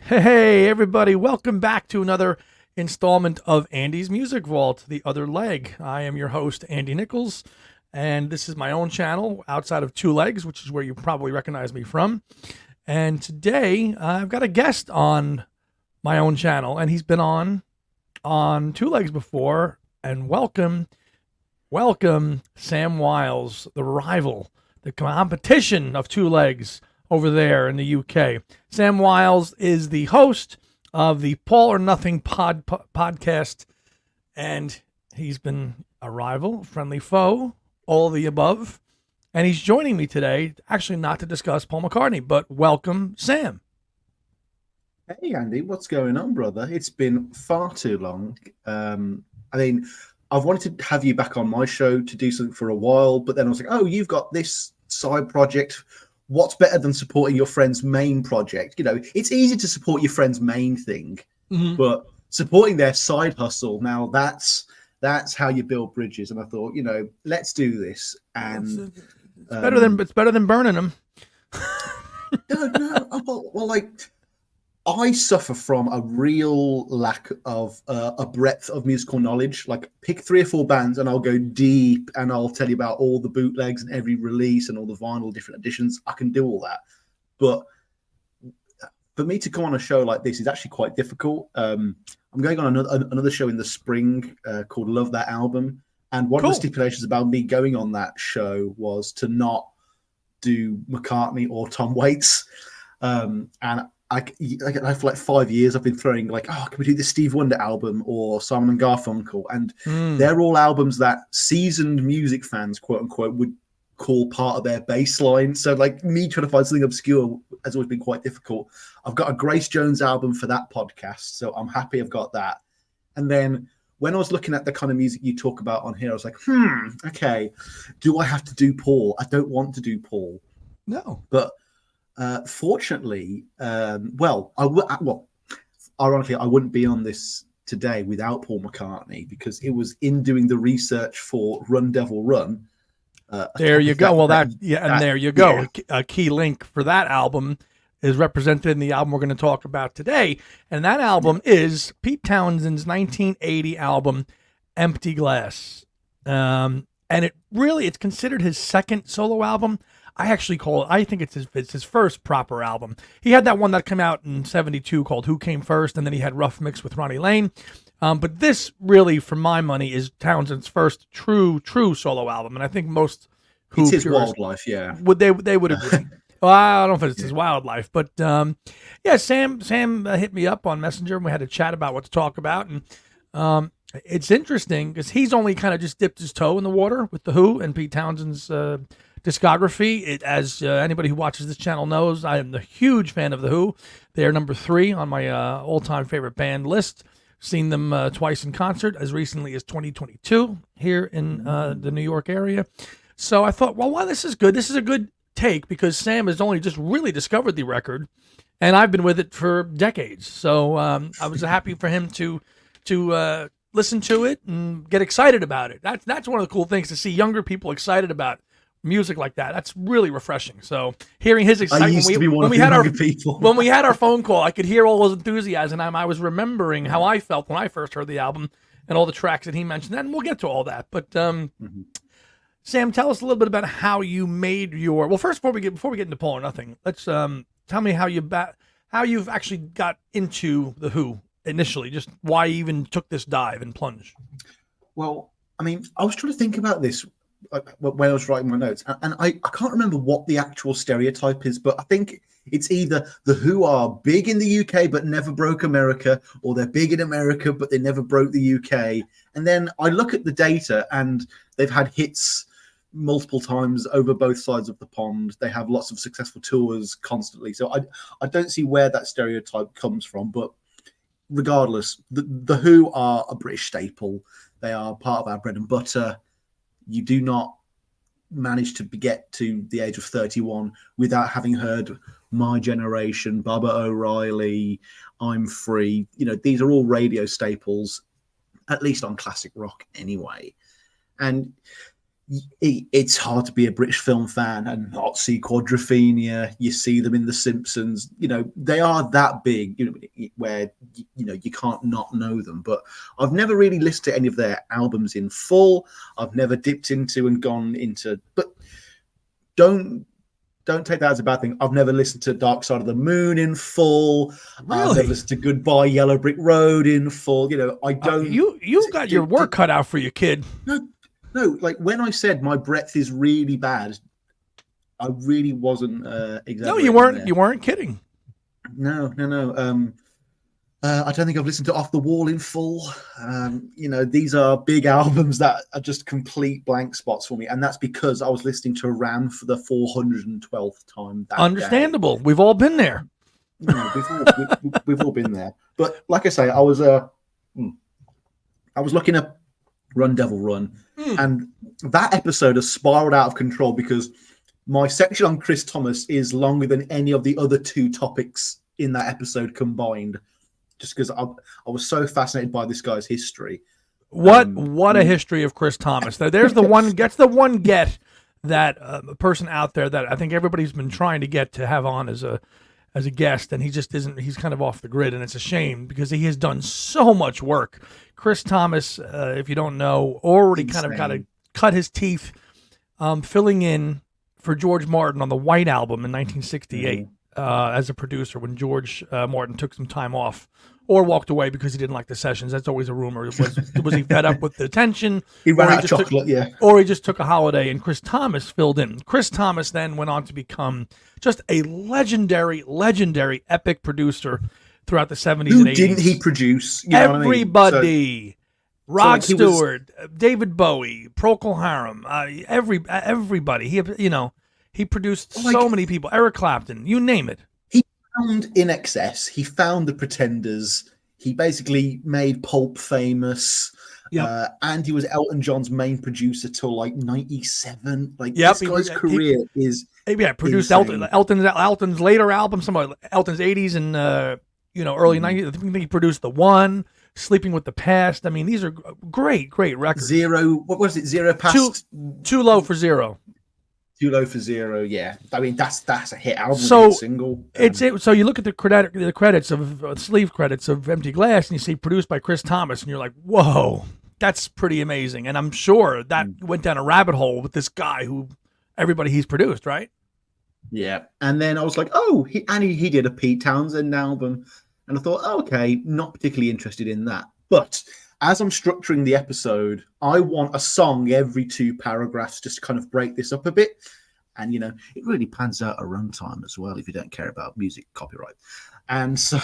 Hey, everybody, welcome back to another installment of Andy's Music Vault, The Other Leg. I am your host, Andy Nichols, and this is my own channel outside of Two Legs, which is where you probably recognize me from. And today, I've got a guest on my own channel, and he's been on Two Legs before. And welcome, Sam Wiles, the rival, the competition of Two Legs over there in the UK. Sam Wiles is the host of the Paul or Nothing podcast, and he's been a rival, friendly foe, all of the above. And he's joining me today, actually not to discuss Paul McCartney, but welcome, Sam. Hey, Andy, what's going on, brother? It's been far too long. I've wanted to have you back on my show to do something for a while, but then I was like, oh, you've got this side project. What's better than supporting your friend's main project? You know, it's easy to support your friend's main thing, but supporting their side hustle, now that's how you build bridges. And I thought, let's do this. And it's better than burning them. I suffer from a real lack of a breadth of musical knowledge. Like, pick 3 or 4 bands and I'll go deep and I'll tell you about all the bootlegs and every release and all the vinyl, different editions. I can do all that. But for me to come on a show like this is actually quite difficult. I'm going on another show in the spring called Love That Album. And one of the stipulations about me going on that show was to not do McCartney or Tom Waits. And for like 5 years, I've been throwing can we do the Steve Wonder album or Simon and Garfunkel? And they're all albums that seasoned music fans, quote unquote, would call part of their baseline. So me trying to find something obscure has always been quite difficult. I've got a Grace Jones album for that podcast, so I'm happy I've got that. And then when I was looking at the kind of music you talk about on here, I was like, okay, do I have to do Paul? I don't want to do Paul. No. But fortunately, ironically, I wouldn't be on this today without Paul McCartney, because it was in doing the research for Run Devil Run. There you go. There you go. Yeah. A key link for that album is represented in the album we're going to talk about today. And that album is Pete Townshend's 1980 album, Empty Glass. And it's considered his second solo album. I think it's his first proper album. He had that one that came out in 1972 called Who Came First, and then he had Rough Mix with Ronnie Lane. But this really, for my money, is Townshend's first true solo album. And I think most it's his Wildlife, yeah. They would agree. Well, I don't know if it's his Wildlife, but Sam hit me up on Messenger, and we had a chat about what to talk about. And it's interesting because he's only kind of just dipped his toe in the water with The Who and Pete Townshend's discography. As anybody who watches this channel knows, I am a huge fan of The Who. They are number 3 on my all-time favorite band list. Seen them twice in concert as recently as 2022 here in the New York area. So I thought, well, this is good. This is a good take because Sam has only just really discovered the record, and I've been with it for decades. So I was happy for him to listen to it and get excited about it. That's one of the cool things, to see younger people excited about music like that. That's really refreshing. So hearing his excitement when we had our phone call, I could hear all his enthusiasm, and I was remembering how I felt when I first heard the album and all the tracks that he mentioned. And we'll get to all that. But Sam, tell us a little bit about how you made your. Well, first, before we get into Paul or Nothing, let's tell me how you've actually got into The Who initially. Just why you even took this dive and plunge. Well, I was trying to think about this when I was writing my notes, and I can't remember what the actual stereotype is, but I think it's either The Who are big in the UK but never broke America, or they're big in America but they never broke the UK. And then I look at the data, and they've had hits multiple times over both sides of the pond. They have lots of successful tours constantly. So I don't see where that stereotype comes from, but regardless, the Who are a British staple. They are part of our bread and butter. You do not manage to get to the age of 31 without having heard My Generation, Baba O'Reilly, I'm Free. These are all radio staples, at least on classic rock anyway. And it's hard to be a British film fan and not see Quadrophenia. You see them in The Simpsons. They are that big, where, you can't not know them. But I've never really listened to any of their albums in full. I've never dipped into and gone into, but don't take that as a bad thing. I've never listened to Dark Side of the Moon in full. Really? I've never listened to Goodbye Yellow Brick Road in full. I don't. You got your work cut out for you, kid. No, like when I said my breadth is really bad, I really wasn't exaggerating. No, you weren't. There. You weren't kidding. No. I don't think I've listened to Off the Wall in full. These are big albums that are just complete blank spots for me, and that's because I was listening to Ram for the 412th time. Understandable. Day. We've all been there. We've all been there. But like I say, I was looking up Run Devil Run, and that episode has spiraled out of control because my section on Chris Thomas is longer than any of the other two topics in that episode combined, just because I was so fascinated by this guy's history. What a history of Chris Thomas. There's the one get that a person out there that I think everybody's been trying to get to have on as a guest, and he just isn't. He's kind of off the grid, and it's a shame because he has done so much work. Chris Thomas, if you don't know, already kind of got to cut his teeth filling in for George Martin on the White Album in 1968 as a producer when George Martin took some time off or walked away because he didn't like the sessions. That's always a rumor. Was he fed up with the tension? He ran out of chocolate, Or he just took a holiday, and Chris Thomas filled in. Chris Thomas then went on to become just a legendary epic producer throughout the 70s and 80s. Who didn't he produce? Everybody. Rod Stewart, David Bowie, Procol Harum, everybody. He produced so many people. Eric Clapton, you name it. He found In Excess. He found The Pretenders. He basically made Pulp famous. Yep. And he was Elton John's main producer till like 97. This guy's career is produced insane. Elton's later album, some of Elton's 80s and early 90s. I think he produced The One, Sleeping with the Past. I mean, these are great records. What was it? Zero Past. Too Low for Zero. Too Low for Zero. Yeah, I mean that's a hit album. So single. So you look at the credits of sleeve credits of Empty Glass, and you see produced by Chris Thomas, and you're like, whoa, that's pretty amazing. And I'm sure that went down a rabbit hole with this guy who everybody he's produced, right? Yeah, and then I was like, oh, he did a Pete Townshend album. And I thought, okay, not particularly interested in that. But as I'm structuring the episode, I want a song every 2 paragraphs just to kind of break this up a bit. And, it really pans out a runtime as well if you don't care about music copyright. And so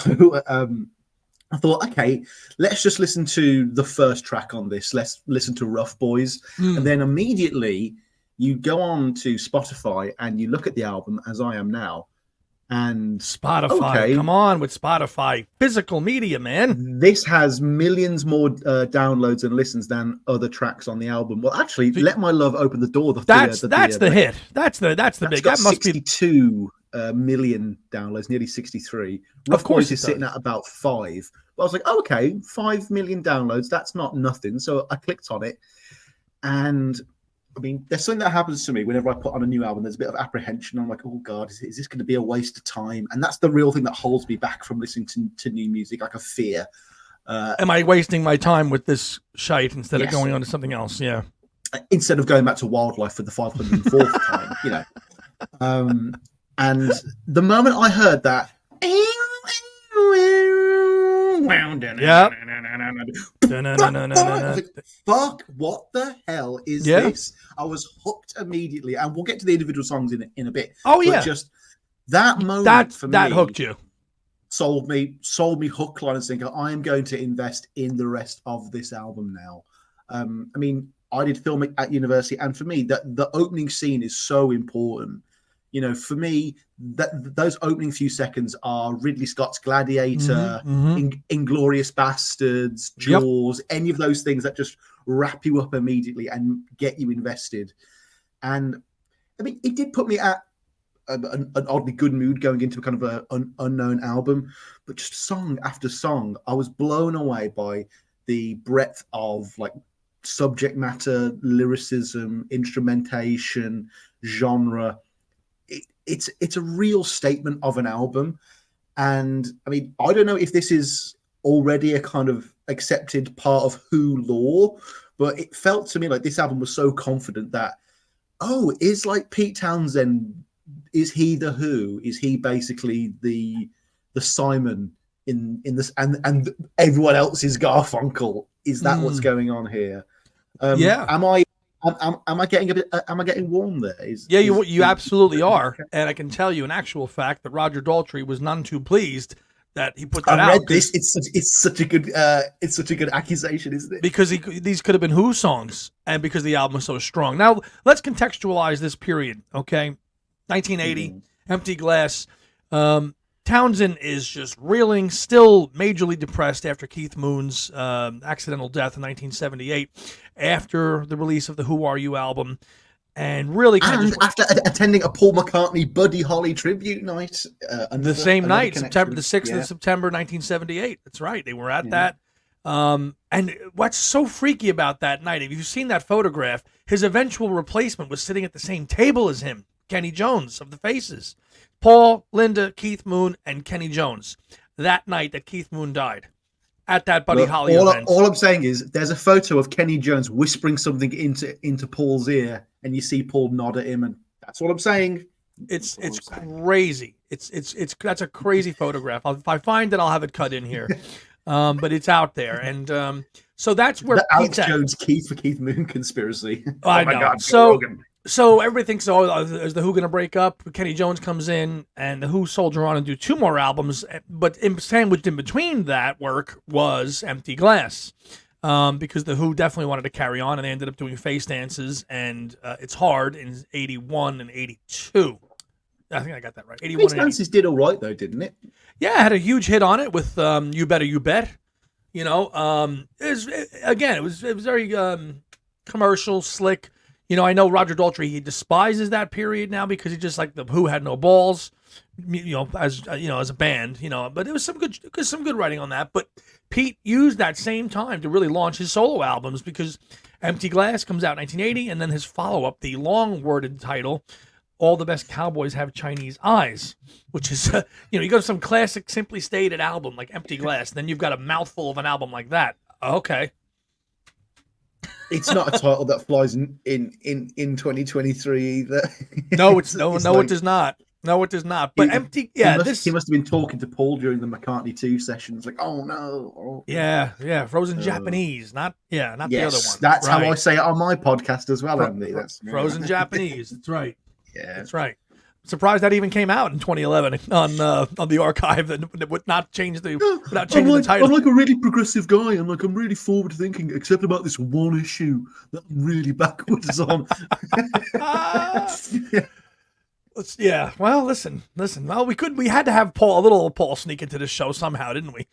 I thought, okay, let's just listen to the first track on this. Let's listen to Rough Boys. And then immediately you go on to Spotify and you look at the album, as I am now. And Spotify, come on with Spotify, physical media, man. This has millions more downloads and listens than other tracks on the album. Well, actually, Let My Love Open the Door. That's the hit. That's the big. That must 62 million downloads, nearly 63. Of course, it's sitting at about 5. But I was like, okay, 5 million downloads. That's not nothing. So I clicked on it, and I mean, there's something that happens to me whenever I put on a new album. There's a bit of apprehension. I'm like, oh, God, is this going to be a waste of time? And that's the real thing that holds me back from listening to new music, like a fear. Am I wasting my time with this shite instead of going on to something else? Yeah. Instead of going back to Wildlife for the 504th time, And the moment I heard that, fuck, what the hell is this? I was hooked immediately, and we'll get to the individual songs in a bit. Oh yeah, but just that moment for me that hooked you, sold me hook, line, and sinker. I am going to invest in the rest of this album now. I mean, I did film at university, and for me, that the opening scene is so important. For me, those opening few seconds are Ridley Scott's Gladiator, Inglourious Bastards, Jaws, any of those things that just wrap you up immediately and get you invested. And I mean, it did put me at an oddly good mood going into a kind of an unknown album, but just song after song, I was blown away by the breadth of like subject matter, lyricism, instrumentation, genre. It's a real statement of an album. And I mean, I don't know if this is already a kind of accepted part of Who lore, but it felt to me like this album was so confident that, is like Pete Townshend, is he the Who? Is he basically the Simon in this, and everyone else is Garfunkel? Is that what's going on here? Am I getting warm there? You absolutely are, and I can tell you an actual fact that Roger Daltrey was none too pleased that he put that out. I read this. It's such a good accusation, isn't it? Because these could have been Who songs, and because the album was so strong. Now let's contextualize this period. Okay, 1980, Empty Glass. Townshend is just reeling, still majorly depressed after Keith Moon's accidental death in 1978, after the release of the Who Are You album, and really after attending a Paul McCartney Buddy Holly tribute night. The same night, September the 6th of September 1978. That's right, they were at that. And what's so freaky about that night, if you've seen that photograph, his eventual replacement was sitting at the same table as him, Kenny Jones of the Faces. Paul, Linda, Keith Moon, and Kenny Jones. That night that Keith Moon died at that Buddy Holly event. All I'm saying is there's a photo of Kenny Jones whispering something into Paul's ear, and you see Paul nod at him, and that's what I'm saying. It's crazy. It's that's a crazy photograph. If I find it, I'll have it cut in here. But it's out there, and so that's where the Alex Jones Keith for Keith Moon conspiracy. I know. God, so everybody thinks, is the Who going to break up? Kenny Jones comes in, and the Who soldier on and do 2 more albums. But sandwiched in between that work was Empty Glass, because the Who definitely wanted to carry on, and they ended up doing Face Dances and It's Hard in 81 and 82. I think I got that right. 81 Face Dances did all right, though, didn't it? Yeah, it had a huge hit on it with You Better You Bet. You know, it was very commercial, slick. You know, I know Roger Daltrey, he despises that period now because he just like the Who had no balls, as a band, but it was some good writing on that. But Pete used that same time to really launch his solo albums, because Empty Glass comes out in 1980, and then his follow-up, the long-worded title, All the Best Cowboys Have Chinese Eyes, which is, you go to some classic Simply Stated album like Empty Glass, and then you've got a mouthful of an album like that. Okay. It's not a title that flies in 2023 either. No, it does not. No, it does not. But Empty, he must have been talking to Paul during the McCartney 2 sessions, like, oh no. Oh. Yeah, Frozen Japanese, not the other one. That's right. How I say it on my podcast as well, Andy. That's Frozen Japanese. That's right. Yeah, that's right. Surprised that even came out in 2011 on the archive that would not change the the title. I'm like a really progressive guy. I'm really forward thinking, except about this one issue that I'm really backwards on. Yeah. Well, listen. Well, we had to have a little Paul sneak into this show somehow, didn't we?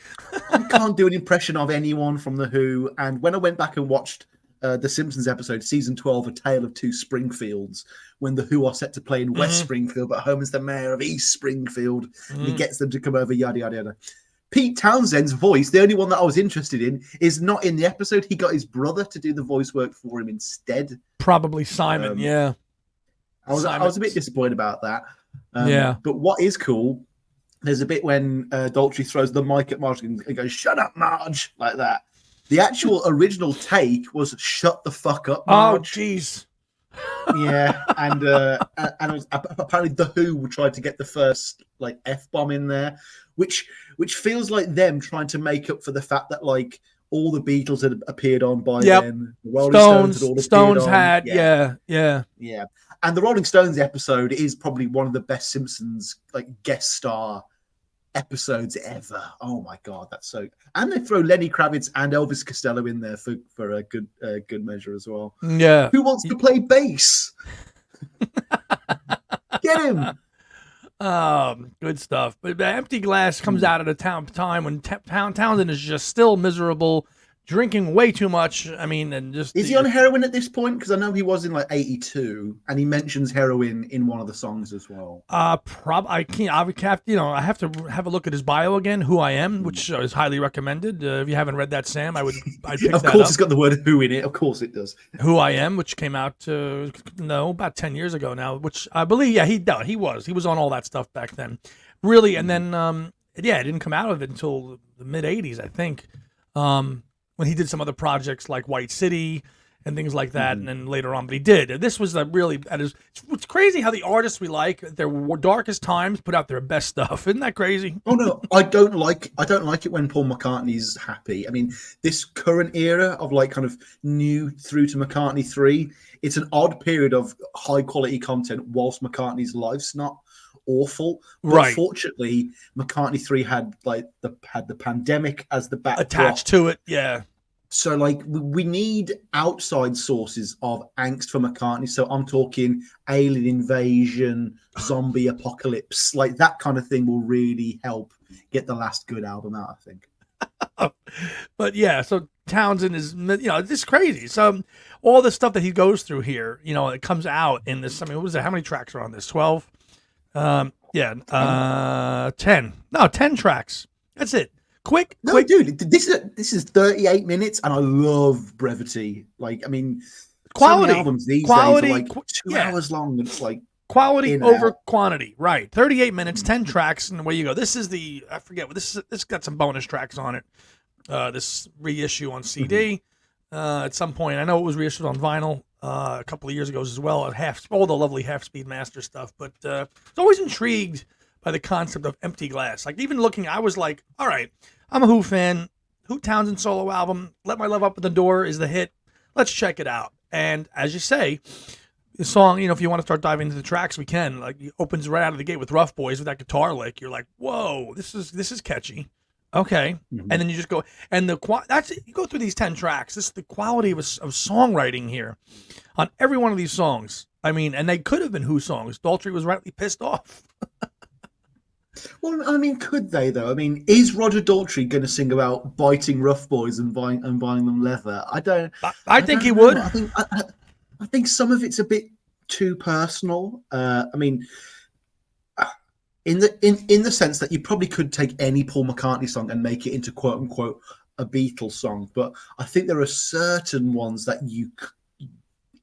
I can't do an impression of anyone from the Who, and when I went back and watched the Simpsons episode, season 12, A Tale of Two Springfields, when the Who are set to play in West Springfield, but Homer's the mayor of East Springfield, and he gets them to come over, yada, yada, yada. Pete Townshend's voice, the only one that I was interested in, is not in the episode. He got his brother to do the voice work for him instead. Probably Simon, yeah. I was a bit disappointed about that. Yeah. But what is cool, there's a bit when Daltrey throws the mic at Marge and goes, "Shut up, Marge," like that. The actual original take was "Shut the fuck up, Marge." Oh, jeez. Yeah, and apparently the Who tried to get the first like F-bomb in there, which feels like them trying to make up for the fact that like all the Beatles had appeared on by then. The Rolling Stones had yeah. And the Rolling Stones episode is probably one of the best Simpsons like guest star episodes ever. Oh my god, that's so. And they throw Lenny Kravitz and Elvis Costello in there for a good measure as well. Yeah. Who wants to play bass? Get him. Good stuff. But Empty Glass comes out at a time when Townsend is just still miserable, drinking way too much. I mean, and just is he on heroin at this point? Because I know he was in like 82, and he mentions heroin in one of the songs as well. I can't. I have to have a look at his bio again. Who I Am, which is highly recommended. If you haven't read that, Sam, I'd pick of that course, up. it's got the word "who" in it. Of course, it does. Who I Am, which came out about 10 years ago now. Which I believe, he was on all that stuff back then, really. And then it didn't come out of it until the mid 80s, I think. When he did some other projects like White City and things like that, and then later on, but he did. This was it's crazy how the artists we like, at their darkest times, put out their best stuff. Isn't that crazy? Oh no, I don't like it when Paul McCartney's happy. I mean, this current era of like kind of new through to McCartney 3, it's an odd period of high quality content whilst McCartney's life's not awful. But right. Fortunately, McCartney 3 had the pandemic as the backdrop attached to it. Yeah. So like we need outside sources of angst for McCartney. So I'm talking alien invasion, zombie apocalypse, like that kind of thing will really help get the last good album out, I think. But yeah, so Townsend is, it's crazy. So all the stuff that he goes through here, it comes out in this. I mean, what is it? How many tracks are on this? 12? 10. No, 10 tracks. That's it. Quick. Dude, this is 38 minutes, and I love brevity. Like, I mean, quality. So many albums these days are like 2 hours long. And it's like quality over quantity. Right. 38 minutes, 10 tracks, and away you go. This is I forget what this is. This got some bonus tracks on it. This reissue on CD at some point. I know it was reissued on vinyl a couple of years ago as well. All the lovely half-speed master stuff, but I was always intrigued by the concept of empty glass. Like even looking, I was like, all right, I'm a Who fan. Who Townsend solo album, Let My Love Up at the Door is the hit. Let's check it out. And as you say, the song, if you want to start diving into the tracks, we can. Like it opens right out of the gate with Rough Boys with that guitar lick. You're like, whoa, this is catchy. Okay. And then you just go, and you go through these 10 tracks. This is the quality of songwriting here on every one of these songs. I mean, and they could have been Who songs. Daltrey was rightly pissed off. Well, I mean, could they though? I mean, is Roger Daltrey going to sing about biting Rough Boys and buying them leather? I think he would. I think some of it's a bit too personal. I mean, in the sense that you probably could take any Paul McCartney song and make it into quote unquote a Beatles song, but I think there are certain ones that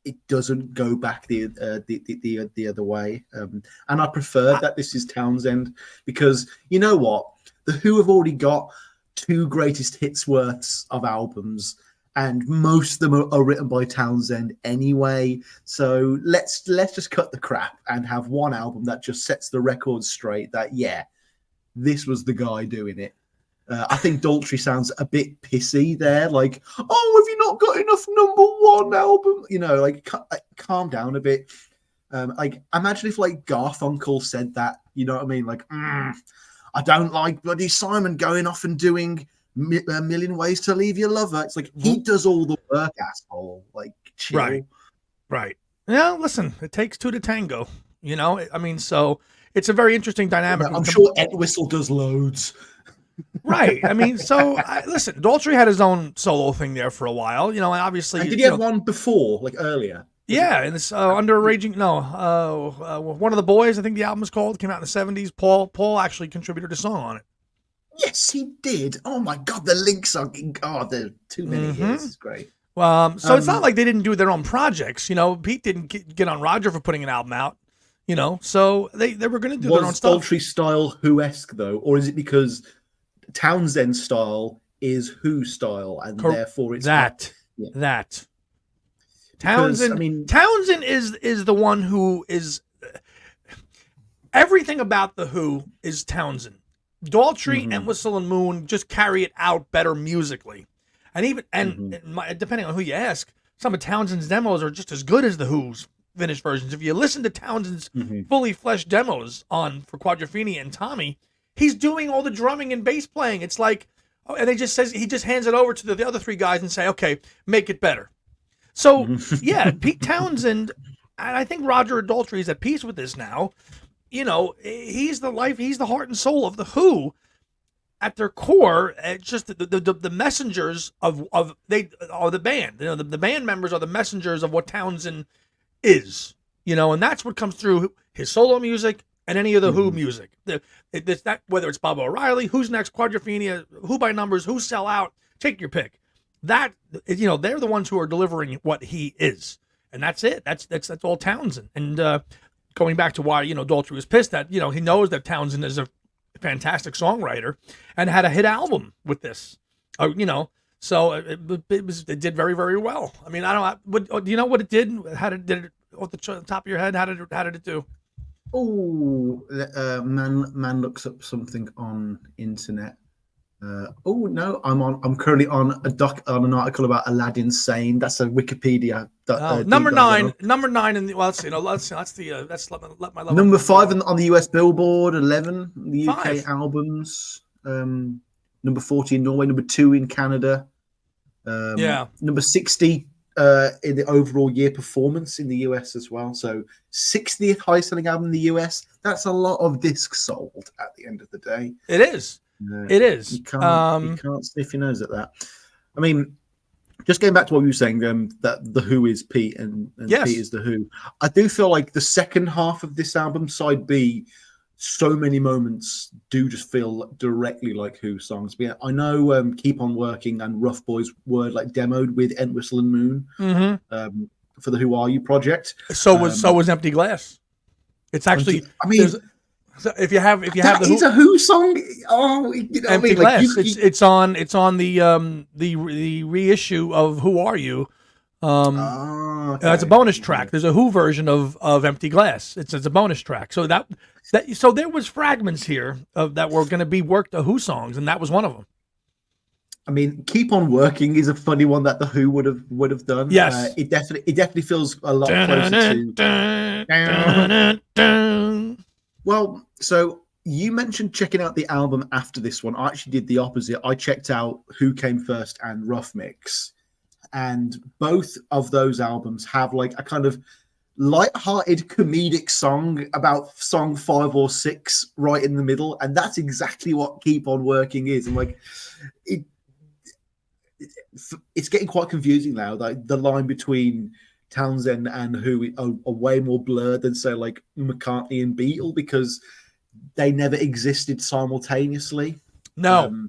it doesn't go back the other way, and I prefer that this is Townsend, because you know what, the Who have already got 2 greatest hits worths of albums, and most of them are written by Townsend anyway. So let's just cut the crap and have one album that just sets the record straight. That this was the guy doing it. I think Daltrey sounds a bit pissy there, like, oh, have you not got enough #1 album? Like, calm down a bit. Like, imagine if like Garfunkel said that, you know what I mean? Like, I don't like bloody Simon going off and doing A Million Ways to Leave Your Lover. It's like, he does all the work, asshole. Like, chill. Right. Yeah, listen, it takes 2 to tango, I mean, so it's a very interesting dynamic. I'm sure Ed Whistle does loads. Right. I mean, so listen, Daltrey had his own solo thing there for a while, and obviously. And did he have one before, like earlier? Yeah, and this Under a Raging, One of the Boys, I think the album was called, came out in the 70s. Paul actually contributed a song on it. Yes, he did. Oh my God, the links are they're too many years. It's great. So it's not like they didn't do their own projects. Pete didn't get on Roger for putting an album out. So they were going to do their own stuff. Was Daltrey style Who-esque though, or is it because Townsend style is Who style, and therefore it's that. Townsend. Townsend is the one who is everything about the Who is Townsend. Daltrey and Whistle and Moon just carry it out better musically, and depending on who you ask, some of Townsend's demos are just as good as the Who's finished versions. If you listen to Townsend's fully fleshed demos for Quadrophenia and Tommy, he's doing all the drumming and bass playing. It's like, and he just hands it over to the other 3 guys and say, okay, make it better. So yeah, Pete Townshend, and I think Roger Daltrey is at peace with this now. He's the heart and soul of the Who. at their core, it's just the messengers of they are the band. You know, the band members are the messengers of what Townsend is. You know, and that's what comes through his solo music and any of the Who music. It's that, whether it's Bob O'Reilly, Who's Next, Quadrophenia, Who by Numbers, Who Sell Out, take your pick. That, you know, they're the ones who are delivering what he is, and that's it. That's all Townsend. And going back to why, you know, Daltrey was pissed that, you know, he knows that Townsend is a fantastic songwriter and had a hit album with this, you know. So it did very, very well. I mean, do you know what it did? How did it? Off the top of your head, how did it do? Oh, man looks up something on internet. No, I'm currently on an article about Aladdin Sane. That's a Wikipedia. Number 9 in the, well, let's see. No, let's let my level. Number 5 on the US Billboard, 11 the UK 5 albums. Number 40 in Norway, number 2 in Canada. Number 60 in the overall year performance in the US as well. So 60th highest selling album in the US. That's a lot of discs sold at the end of the day. It is. It is. You can't sniff your nose at that. I mean, just going back to what you were saying, that the Who is Pete and yes. Pete is the Who. I do feel like the second half of this album, side B, so many moments do just feel directly like Who songs. But yeah, I know Keep On Working and Rough Boys were like demoed with Entwistle and Moon for the Who Are You project. So was Empty Glass. It's actually, I mean, so if you have that is a Who song. Oh, you know, Empty what I mean? Glass. It's on the reissue of Who Are You. Okay. It's a bonus track. There's a Who version of Empty Glass. It's a bonus track. So so there was fragments here that were going to be worked to Who songs, and that was one of them. I mean, Keep On Working is a funny one that the Who would have done. Yes, it definitely feels a lot closer to. Well, so you mentioned checking out the album after this one. I actually did the opposite. I checked out Who Came First and Rough Mix, and both of those albums have like a kind of light-hearted comedic song about song 5 or 6 right in the middle, and that's exactly what Keep On Working is. And like it's getting quite confusing now. Like the line between Townsend and Who are way more blurred than say like McCartney and Beatle, because they never existed simultaneously. No.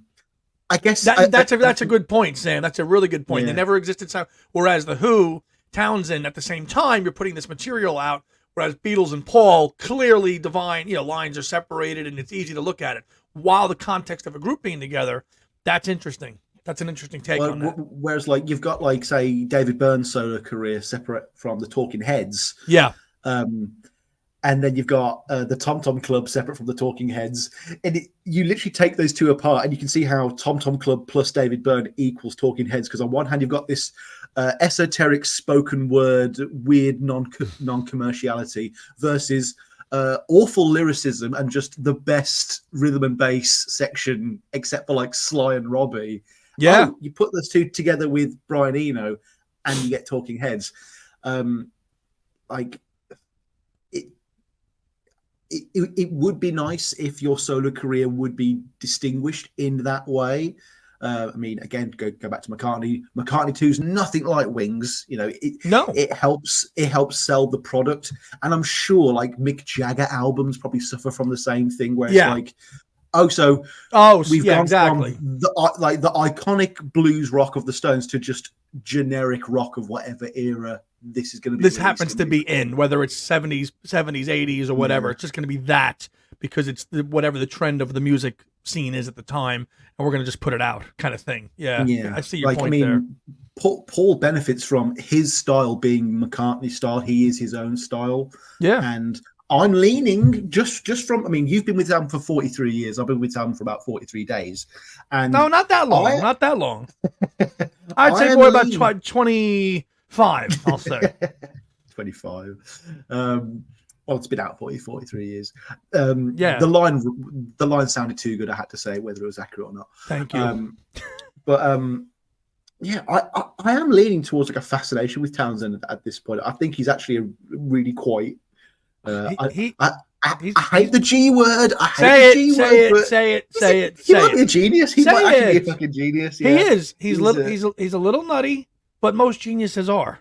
I guess that's a good point, Sam. That's a really good point. Yeah. They never existed. Whereas the Who, Townsend, at the same time, you're putting this material out. Whereas Beatles and Paul, clearly divine, you know, lines are separated and it's easy to look at it. While the context of a group being together, that's interesting. That's an interesting take on that. Whereas, like, you've got, like, say, David Byrne's solo career separate from the Talking Heads. Yeah. And then you've got the Tom Tom Club separate from the Talking Heads. And you literally take those two apart and you can see how Tom Tom Club plus David Byrne equals Talking Heads. Because on one hand, you've got this esoteric spoken word, weird non-commerciality versus awful lyricism and just the best rhythm and bass section, except for like Sly and Robbie. Yeah. You put those two together with Brian Eno and you get Talking Heads. It would be nice if your solo career would be distinguished in that way. I mean, again, go back to McCartney. McCartney 2 is nothing like Wings. You know, it helps sell the product. And I'm sure like Mick Jagger albums probably suffer from the same thing where it's like, we've gone exactly. from the iconic blues rock of the Stones to just generic rock of whatever era this is going to be. This happens to be in, whether it's 70s, 80s, or whatever. It's just going to be that because it's whatever the trend of the music scene is at the time, and we're going to just put it out, kind of thing. Yeah. I see your point there. Paul benefits from his style being McCartney style. He is his own style. Yeah, and I'm leaning just from. I mean, you've been with Sam for 43 years. I've been with Sam for about 43 days. And no, not that long. Not that long. I'd say more about 25. I'll say 25. Well, it's been out 43 years. The line sounded too good. I had to say whether it was accurate or not. Thank you. I am leaning towards like a fascination with Townsend at this point. I think he's actually a really quite. I I hate the G word. I hate Say the it, G say word. it, say it, say it, He say might be a it. genius. He Say might actually be it. a fucking genius. He Yeah. is. He's a little nutty, but most geniuses are.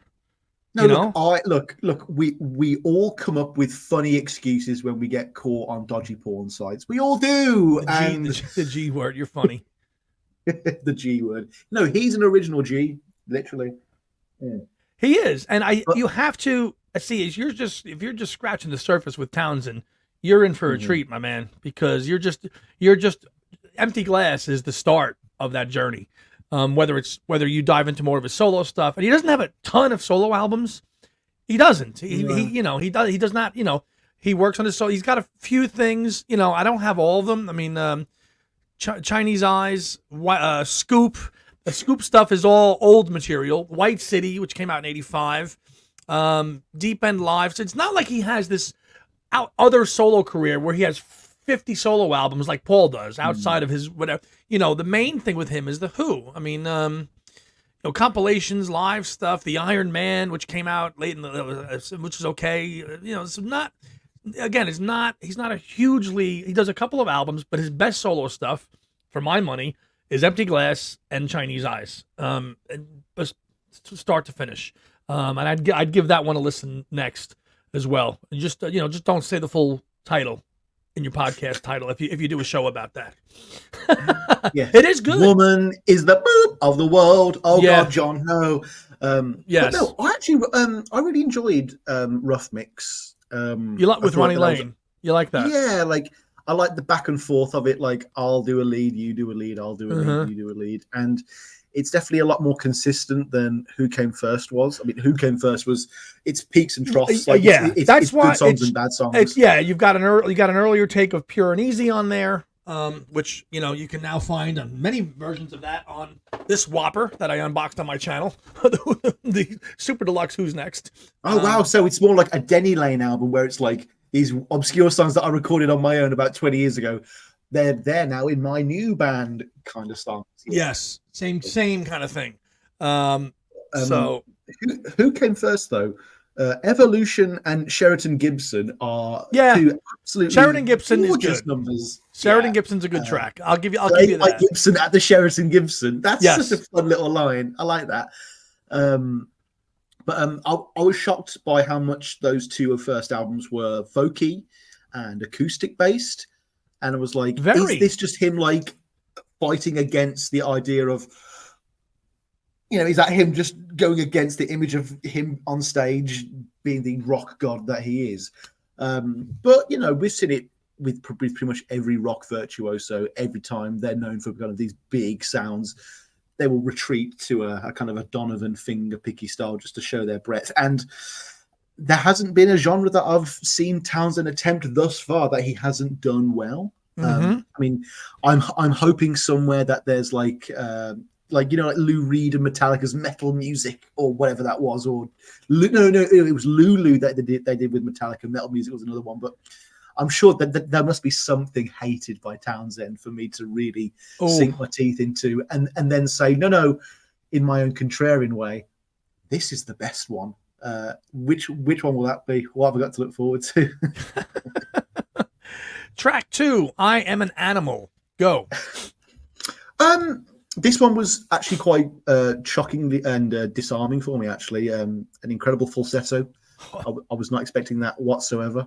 No, look. We all come up with funny excuses when we get caught on dodgy porn sites. We all do. The G word. You're funny. The G word. No, he's an original G, literally. Yeah. He is, and you have to see. If you're just scratching the surface with Townsend, you're in for a treat, my man, because you're just Empty Glass is the start of that journey. Whether you dive into more of his solo stuff, and he doesn't have a ton of solo albums. He doesn't. He does not. He works on his solo. He's got a few things. I don't have all of them. I mean, Chinese Eyes, Scoop. The Scoop stuff is all old material. White City, which came out in '85, Deep End Live. So it's not like he has this other solo career where he has 50 solo albums like Paul does outside of his whatever. The main thing with him is the Who. I mean, compilations, live stuff, the Iron Man, which came out late which is okay. It's not. Again, he's not a hugely. He does a couple of albums, but his best solo stuff, for my money, is Empty Glass and Chinese Eyes, and start to finish. And I'd give that one a listen next as well. And just don't say the full title in your podcast title if you do a show about that. Yeah, it is good. Woman is the boop of the world. Oh God, John, no. Yes. No, I actually I really enjoyed Rough Mix. You like with Ronnie Lane? You like that? Yeah, I like the back and forth of it. Like, I'll do a lead, you do a lead, I'll do a lead, you do a lead. And it's definitely a lot more consistent than Who Came First was. I mean, Who Came First was, it's peaks and troughs. Like, that's why good songs and bad songs. You've got an earlier take of Pure and Easy on there, which, you can now find on many versions of that on this Whopper that I unboxed on my channel, the Super Deluxe Who's Next. Oh, wow. So it's more like a Denny Lane album where it's like, these obscure songs that I recorded on my own about 20 years ago, they're now in my new band kind of songs. Yeah. Yes, same kind of thing. So who came first though? Evolution and Sheraton Gibson are two absolutely Sheridan Gibson is good. Numbers. Sheridan Gibson's a good track. I'll give you that. Like Gibson at the Sheraton Gibson. That's such a fun little line. I like that. But I was shocked by how much those two first albums were folky and acoustic based, and I was like, is this just him like fighting against the idea of, is that him just going against the image of him on stage being the rock god that he is? But we've seen it with pretty much every rock virtuoso. Every time they're known for kind of these big sounds, they will retreat to a kind of a Donovan finger picky style just to show their breadth. And there hasn't been a genre that I've seen Townsend attempt thus far that he hasn't done well. I mean, I'm hoping somewhere that there's like Lou Reed and Metallica's Metal Music or whatever that was, or no, it was Lulu that they did with Metallica. Metal Music was another one, but I'm sure that there must be something hated by Townsend for me to really sink my teeth into and then say, no, in my own contrarian way, this is the best one. Which one will that be? What have I got to look forward to? Track 2, I Am an Animal. Go. This one was actually quite shocking and disarming for me, actually. An incredible falsetto. I was not expecting that whatsoever.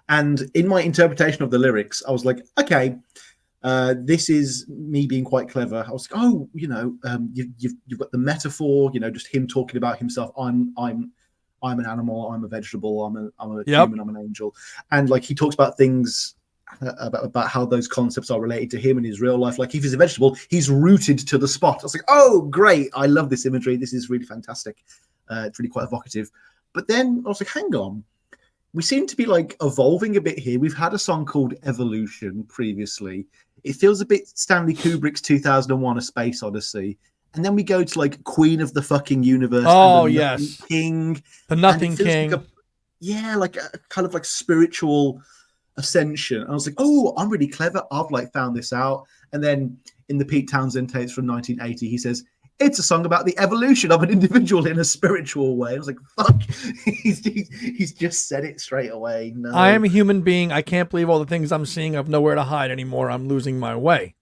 And in my interpretation of the lyrics, I was like, okay, this is me being quite clever. I was like, you've got the metaphor, just him talking about himself. I'm an animal. I'm a vegetable. I'm a human. I'm an angel. And like he talks about things about how those concepts are related to him in his real life. Like if he's a vegetable, he's rooted to the spot. I was like, oh, great. I love this imagery. This is really fantastic. It's really quite evocative. But then I was like, hang on. We seem to be like evolving a bit here. We've had a song called Evolution previously. It feels a bit Stanley Kubrick's 2001: A Space Odyssey. And then we go to like Queen of the fucking Universe. Oh, and yes. King. The Nothing King. Like a kind of like spiritual ascension. And I was like, oh, I'm really clever. I've like found this out. And then in the Pete Townshend tapes from 1980, he says, it's a song about the evolution of an individual in a spiritual way. I was like, fuck, he's just said it straight away. No. I am a human being. I can't believe all the things I'm seeing. I've nowhere to hide anymore. I'm losing my way.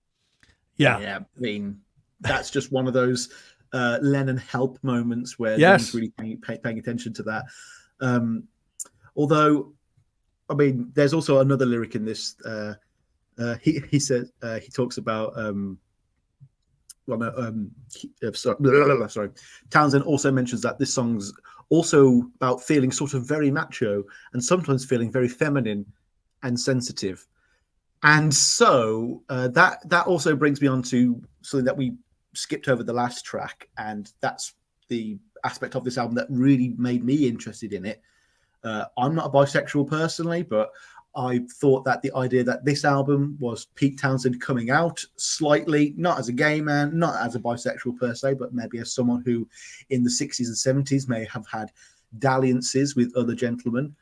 Yeah. Yeah. I mean, that's just one of those Lennon help moments where Lennon's really paying attention to that. Although, I mean, there's also another lyric in this. He says he talks about. Sorry. Townshend also mentions that this song's also about feeling sort of very macho and sometimes feeling very feminine and sensitive. And so that also brings me on to something that we skipped over the last track, and that's the aspect of this album that really made me interested in it. I'm not a bisexual personally, but I thought that the idea that this album was Pete Townshend coming out slightly, not as a gay man, not as a bisexual per se, but maybe as someone who in the 60s and 70s may have had dalliances with other gentlemen.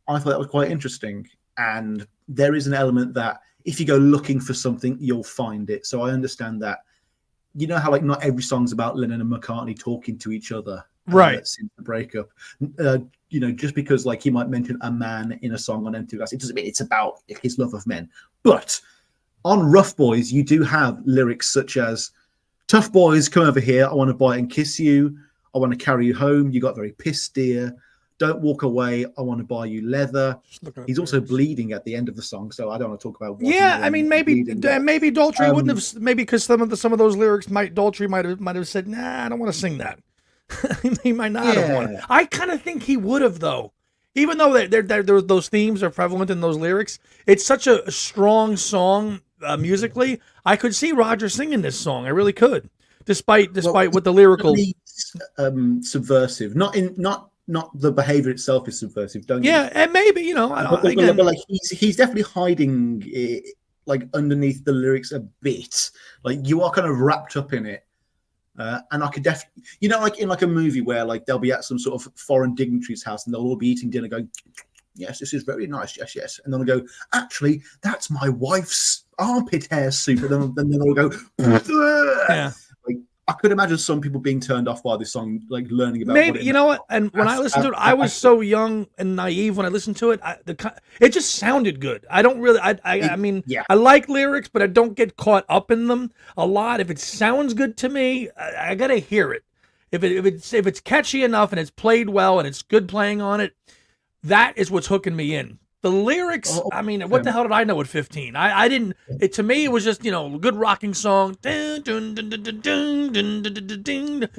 I thought that was quite interesting. And there is an element that if you go looking for something, you'll find it. So I understand that. You know how like not every song's about Lennon and McCartney talking to each other. Right. Since the breakup. Just because like he might mention a man in a song on Empty Glass, it doesn't mean it's about his love of men. But on Rough Boys, you do have lyrics such as, tough boys, come over here. I want to bite and kiss you. I want to carry you home. You got very pissed, dear. Don't walk away. I want to buy you leather. He's also bleeding at the end of the song, so I don't want to talk about. Yeah, I mean, maybe Daltrey wouldn't have. Maybe because some of those lyrics, Daltrey might have said, "Nah, I don't want to sing that." He might not have wanted. I kind of think he would have, though. Even though those themes are prevalent in those lyrics, it's such a strong song musically. I could see Roger singing this song. I really could, despite what the lyrical subversive. Not the behavior itself is subversive. Don't you? Yeah, and maybe but like he's definitely hiding it, like underneath the lyrics a bit. Like you are kind of wrapped up in it. And I could definitely, like in like a movie where like they'll be at some sort of foreign dignitary's house and they'll all be eating dinner going, yes, this is very nice. Yes, yes. And then they'll go, actually, that's my wife's armpit hair soup. And then they'll go, yeah. Like, I could imagine some people being turned off by this song, like learning about maybe, you know what? And when I listened to it, I was so young and naive when I listened to it. It just sounded good. I don't really, I mean, I like lyrics, but I don't get caught up in them a lot. If it sounds good to me, I gotta hear it. If it's catchy enough and it's played well and it's good playing on it, that is what's hooking me in. The lyrics, I mean, what the hell did I know at 15? I didn't. To me, it was just a good rocking song. Well,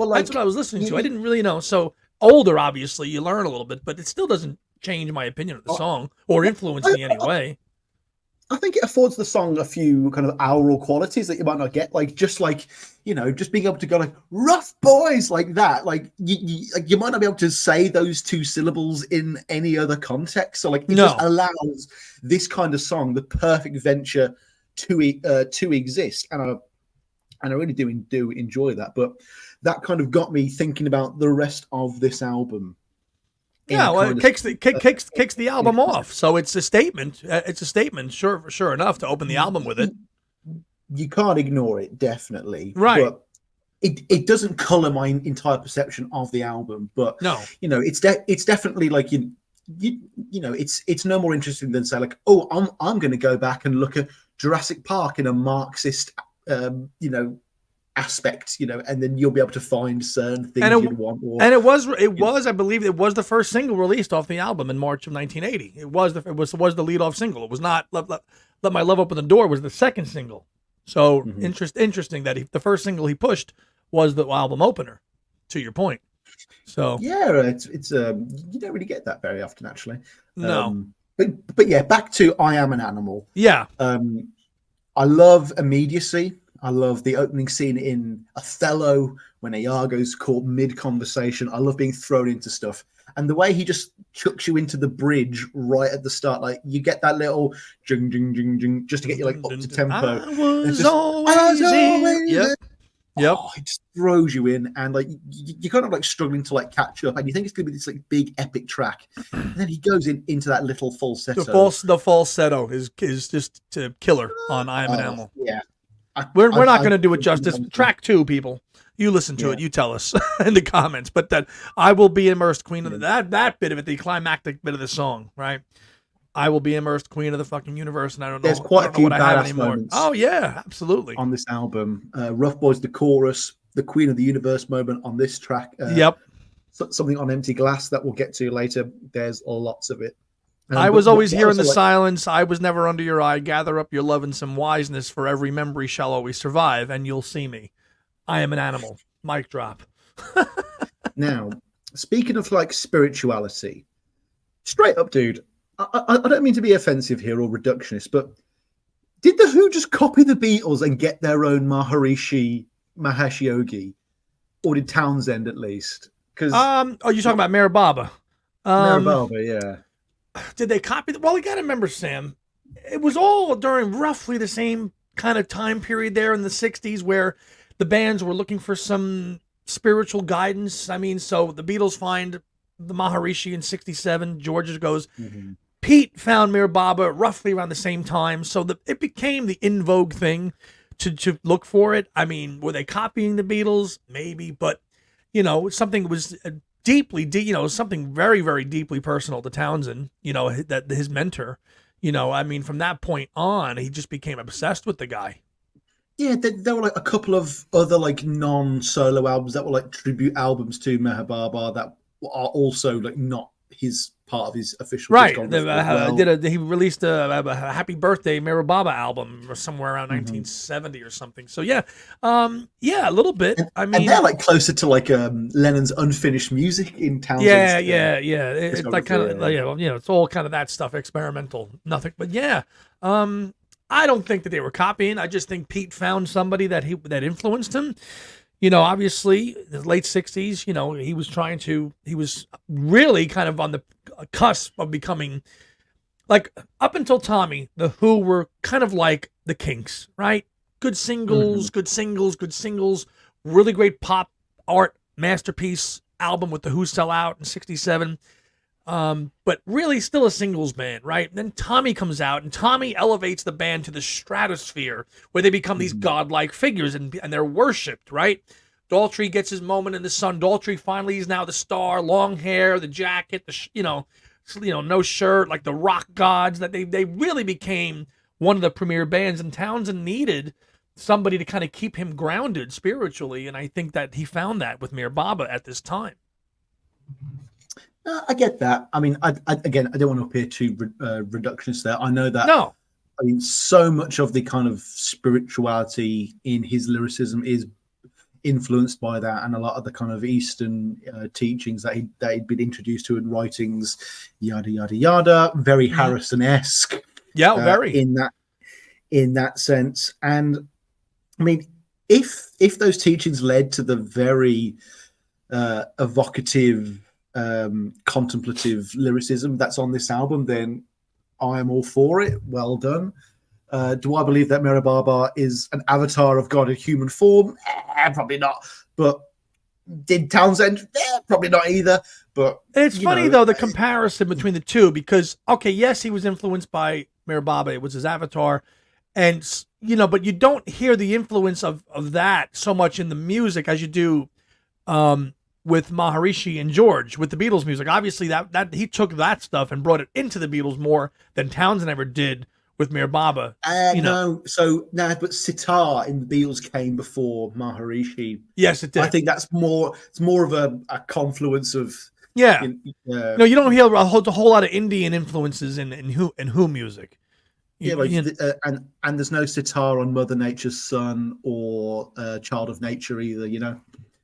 that's what I was listening to. I didn't really know. So older, obviously, you learn a little bit, but it still doesn't change my opinion of the song or influence me anyway. I think it affords the song a few kind of aural qualities that you might not get, just being able to go like rough boys like that. Like you might not be able to say those two syllables in any other context. So it just allows this kind of song the perfect venture to exist, and I really do enjoy that. But that kind of got me thinking about the rest of this album. Yeah, well, it kicks the album off, so it's a statement. It's a statement, sure enough, to open the album with it. You can't ignore it, definitely. Right. But it doesn't color my entire perception of the album. But no, it's definitely like it's no more interesting than say like, oh, I'm going to go back and look at Jurassic Park in a Marxist, aspect, and then you'll be able to find certain things you'd want. And it was, I believe, it was the first single released off the album in March of 1980. It was the lead-off single. It was not "Let My Love Open the Door" was the second single. So interesting that the first single he pushed was the album opener. To your point. So yeah, it's you don't really get that very often, actually. No, but yeah, back to "I Am an Animal." Yeah, I love immediacy. I love the opening scene in Othello when Iago's caught mid-conversation. I love being thrown into stuff. And the way he just chucks you into the bridge right at the start, like you get that little jing, jing, jing, jing, just to get you like up to tempo. I was always here. Yep. Oh, it just throws you in, and like you're kind of like struggling to like catch up, and you think it's going to be this like big epic track, and then he goes into that little falsetto. The falsetto is just to killer on "I Am an Animal." Yeah. We're not going to do it justice. Track 2, people. You listen to it. You tell us in the comments. But that I will be immersed, queen of that bit of it, the climactic bit of the song, right? I will be immersed, queen of the fucking universe, and I don't know. There's quite a few badass moments. Oh yeah, absolutely. On this album, Rough Boys, the chorus, the Queen of the Universe moment on this track. Yep. Something on Empty Glass that we'll get to later. There's lots of it. I was always here in the silence. I was never under your eye. Gather up your love and some wiseness, for every memory shall always survive, and you'll see me. I am an animal. Mic drop. Now, speaking of like spirituality, straight up, dude, I don't mean to be offensive here or reductionist, but did the Who just copy the Beatles and get their own Mahesh Yogi, or did Townshend at least? Because oh, you're talking about Meher Baba. Meher Baba, yeah. Did they copy? Well, you got to remember, Sam. It was all during roughly the same kind of time period there in the '60s, where the bands were looking for some spiritual guidance. I mean, so the Beatles find the Maharishi in '67. George goes. Mm-hmm. Pete found Meher Baba roughly around the same time, so it became the in vogue thing to look for it. I mean, were they copying the Beatles? Maybe, but something was deeply, something very, very deeply personal to Townshend. That his mentor. I mean, from that point on, he just became obsessed with the guy. Yeah, there were like a couple of other like non-solo albums that were like tribute albums to Meher Baba that are also like not his part of his official right. discography. He released a Happy Birthday Meher Baba album or somewhere around 1970 or something. So yeah, a little bit. And they're like closer to like Lennon's unfinished music in Townshend's. Yeah. It's like kind of it's all kind of that stuff, experimental, nothing. But yeah, I don't think that they were copying. I just think Pete found somebody that influenced him. Obviously, the late '60s. He was really kind of on the cusp of becoming, like, up until Tommy, the Who were kind of like the Kinks, right? Good singles, good singles, really great pop art masterpiece album with the Who Sell Out in '67. But really still a singles band, right? And then Tommy comes out, and Tommy elevates the band to the stratosphere, where they become these godlike figures, and they're worshipped, right? Daltrey gets his moment in the sun. Daltrey finally is now the star, long hair, the jacket, no shirt, like the rock gods. That they really became one of the premier bands, and Townshend needed somebody to kind of keep him grounded spiritually, and I think that he found that with Meher Baba at this time. I get that. I mean, I don't want to appear too reductionist there. I know that. No. I mean, so much of the kind of spirituality in his lyricism is influenced by that, and a lot of the kind of Eastern teachings that he'd been introduced to in writings, yada yada yada. Very Harrison-esque. Yeah, very in that sense. And I mean, if those teachings led to the very evocative, contemplative lyricism that's on this album, then I am all for it. Well done. Do I believe that Meher Baba is an avatar of God in human form? Probably not. But did Townshend? Probably not either. But it's funny though, the comparison between the two, because okay, yes, he was influenced by Meher Baba. It was his avatar, and but you don't hear the influence of that so much in the music as you do with Maharishi and George with the Beatles music. Obviously, that he took that stuff and brought it into the Beatles more than Townshend ever did with Meher Baba. But sitar in the Beatles came before Maharishi. Yes, it did. I think that's more. It's more of a confluence of. Yeah. No, you don't hear a whole lot of Indian influences in Who music. And there's no sitar on Mother Nature's Son or Child of Nature either.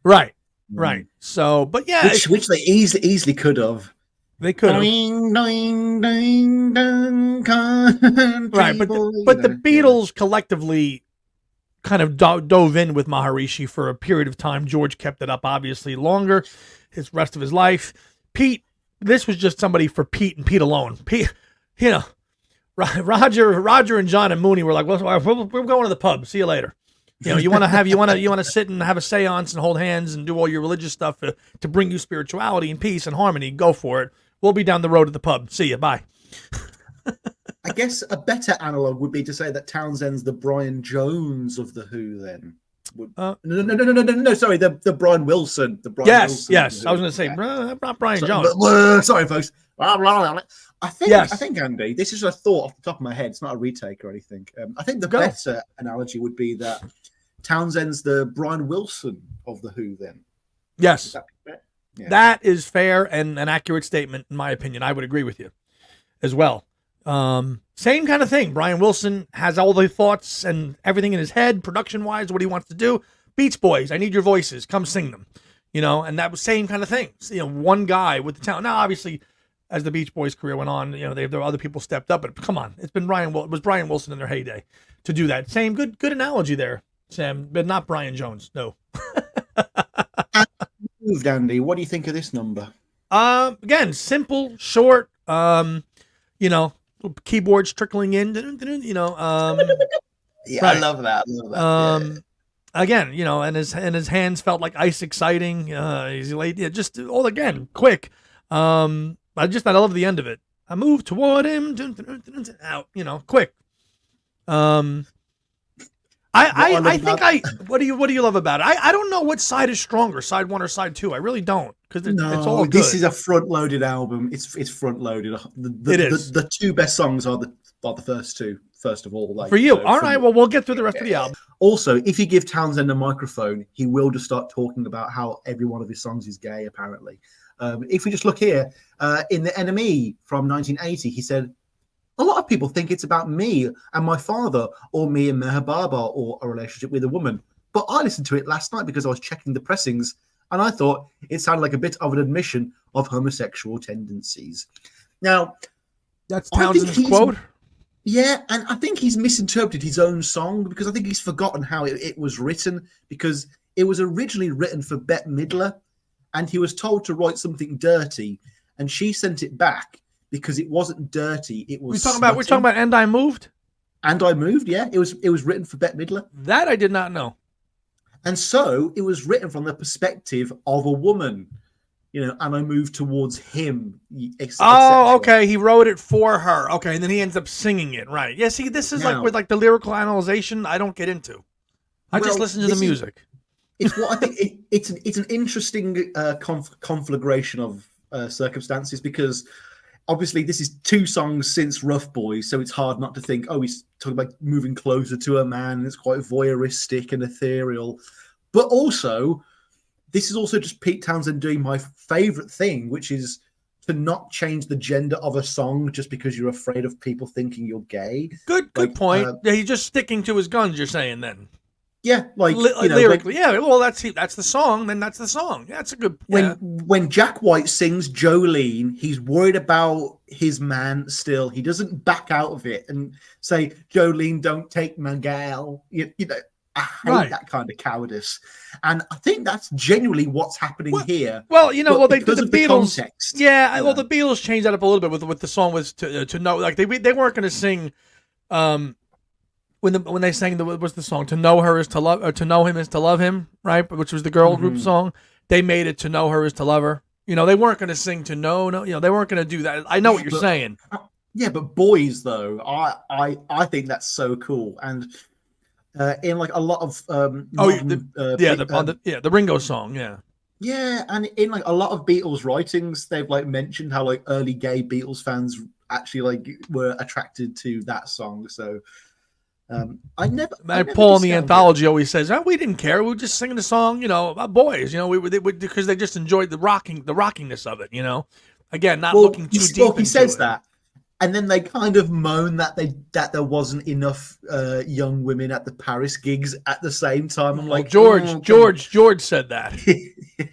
Right. Right. So, but yeah, which they easily could have. They could have. Right, but the Beatles collectively kind of dove in with Maharishi for a period of time. George kept it up obviously longer, his rest of his life. Pete, this was just somebody for Pete and Pete alone. Pete, Roger and John and Mooney were like, well, we're going to the pub. See you later. You want to sit and have a seance and hold hands and do all your religious stuff to bring you spirituality and peace and harmony. Go for it. We'll be down the road at the pub. See you. Bye. guess a better analog would be to say that Townshend's the Brian Jones of the Who. Then, no. Sorry, the Brian Wilson. The Brian Wilson yes. I was going to say not Brian Jones. Sorry, folks. I think, Andy, this is a thought off the top of my head. It's not a retake or anything. I think the better analogy would be that Townshend's the Brian Wilson of the Who. Then, yes, that is fair and an accurate statement in my opinion. I would agree with you as well. Same kind of thing. Brian Wilson has all the thoughts and everything in his head, production-wise, what he wants to do. Beach Boys, I need your voices. Come sing them. And that was same kind of thing. One guy with the talent. Now, obviously, as the Beach Boys' career went on, there were other people stepped up. But come on, it was Brian Wilson in their heyday to do that. Same good analogy there, Sam, but not Brian Jones. No. Moved, Andy. What do you think of this number? Again, simple, short. Keyboards trickling in. Yeah, right. I love that. Again, and his hands felt like ice exciting. He's late. Yeah, just all again quick. I love the end of it. I move toward him. Out. Quick. What do you love about it? I don't know what side is stronger, side one or side two. I really don't, because it's all good. This is a front-loaded album. It's front-loaded. It is. The two best songs are the first two. First of all, for you. All right. Well, we'll get through the rest of the album. Also, if you give Townsend a microphone, he will just start talking about how every one of his songs is gay. Apparently, if we just look here in the NME from 1980, he said, "A lot of people think it's about me and my father, or me and Meher Baba, or a relationship with a woman. But I listened to it last night because I was checking the pressings, and I thought it sounded like a bit of an admission of homosexual tendencies." Now, that's Townsend's quote. Yeah, and I think he's misinterpreted his own song, because I think he's forgotten how it was written, because it was originally written for Bette Midler, and he was told to write something dirty, and she sent it back because it wasn't dirty. It was. We're talking about "And I Moved." And I Moved, yeah. It was written for Bette Midler. That I did not know. And so it was written from the perspective of a woman, and I moved towards him. Okay. He wrote it for her. Okay, and then he ends up singing it, right? Yeah. See, this is with the lyrical analyzation. I don't get into. I just listen to the music. It's what I think. It's an interesting conflagration of circumstances, because obviously this is two songs since Rough Boys, so it's hard not to think, he's talking about moving closer to a man. It's quite voyeuristic and ethereal, but also. This is also just Pete Townshend doing my favorite thing, which is to not change the gender of a song just because you're afraid of people thinking you're gay. Good point. He's just sticking to his guns, you're saying then. Yeah, lyrically. That's the song. Then that's the song. Yeah, that's a good. When Jack White sings Jolene, he's worried about his man still. He doesn't back out of it and say, "Jolene, don't take my gal." I hate that kind of cowardice, and I think that's genuinely what's happening here. Well, they did the Beatles. Context, well, the Beatles changed that up a little bit with the song was to know, like they weren't going to sing, when they sang what's the song, "To Know Her Is to Love," or "To Know Him Is to Love Him," right? Which was the girl group song. They made it "To Know Her Is to Love Her." They weren't going to sing "To Know," they weren't going to do that. I know what you're saying. Yeah, but Boys though, I think that's so cool. And. In like a lot of the Ringo song, and in like a lot of Beatles writings, they've like mentioned how like early gay Beatles fans actually like were attracted to that song. So I never Paul in the anthology always says, we didn't care, we were just singing the song, about boys, because they just enjoyed the rockingness of it, again, not looking too deep into he says it. That. And then they kind of moan that there wasn't enough young women at the Paris gigs at the same time. I'm like, George said that.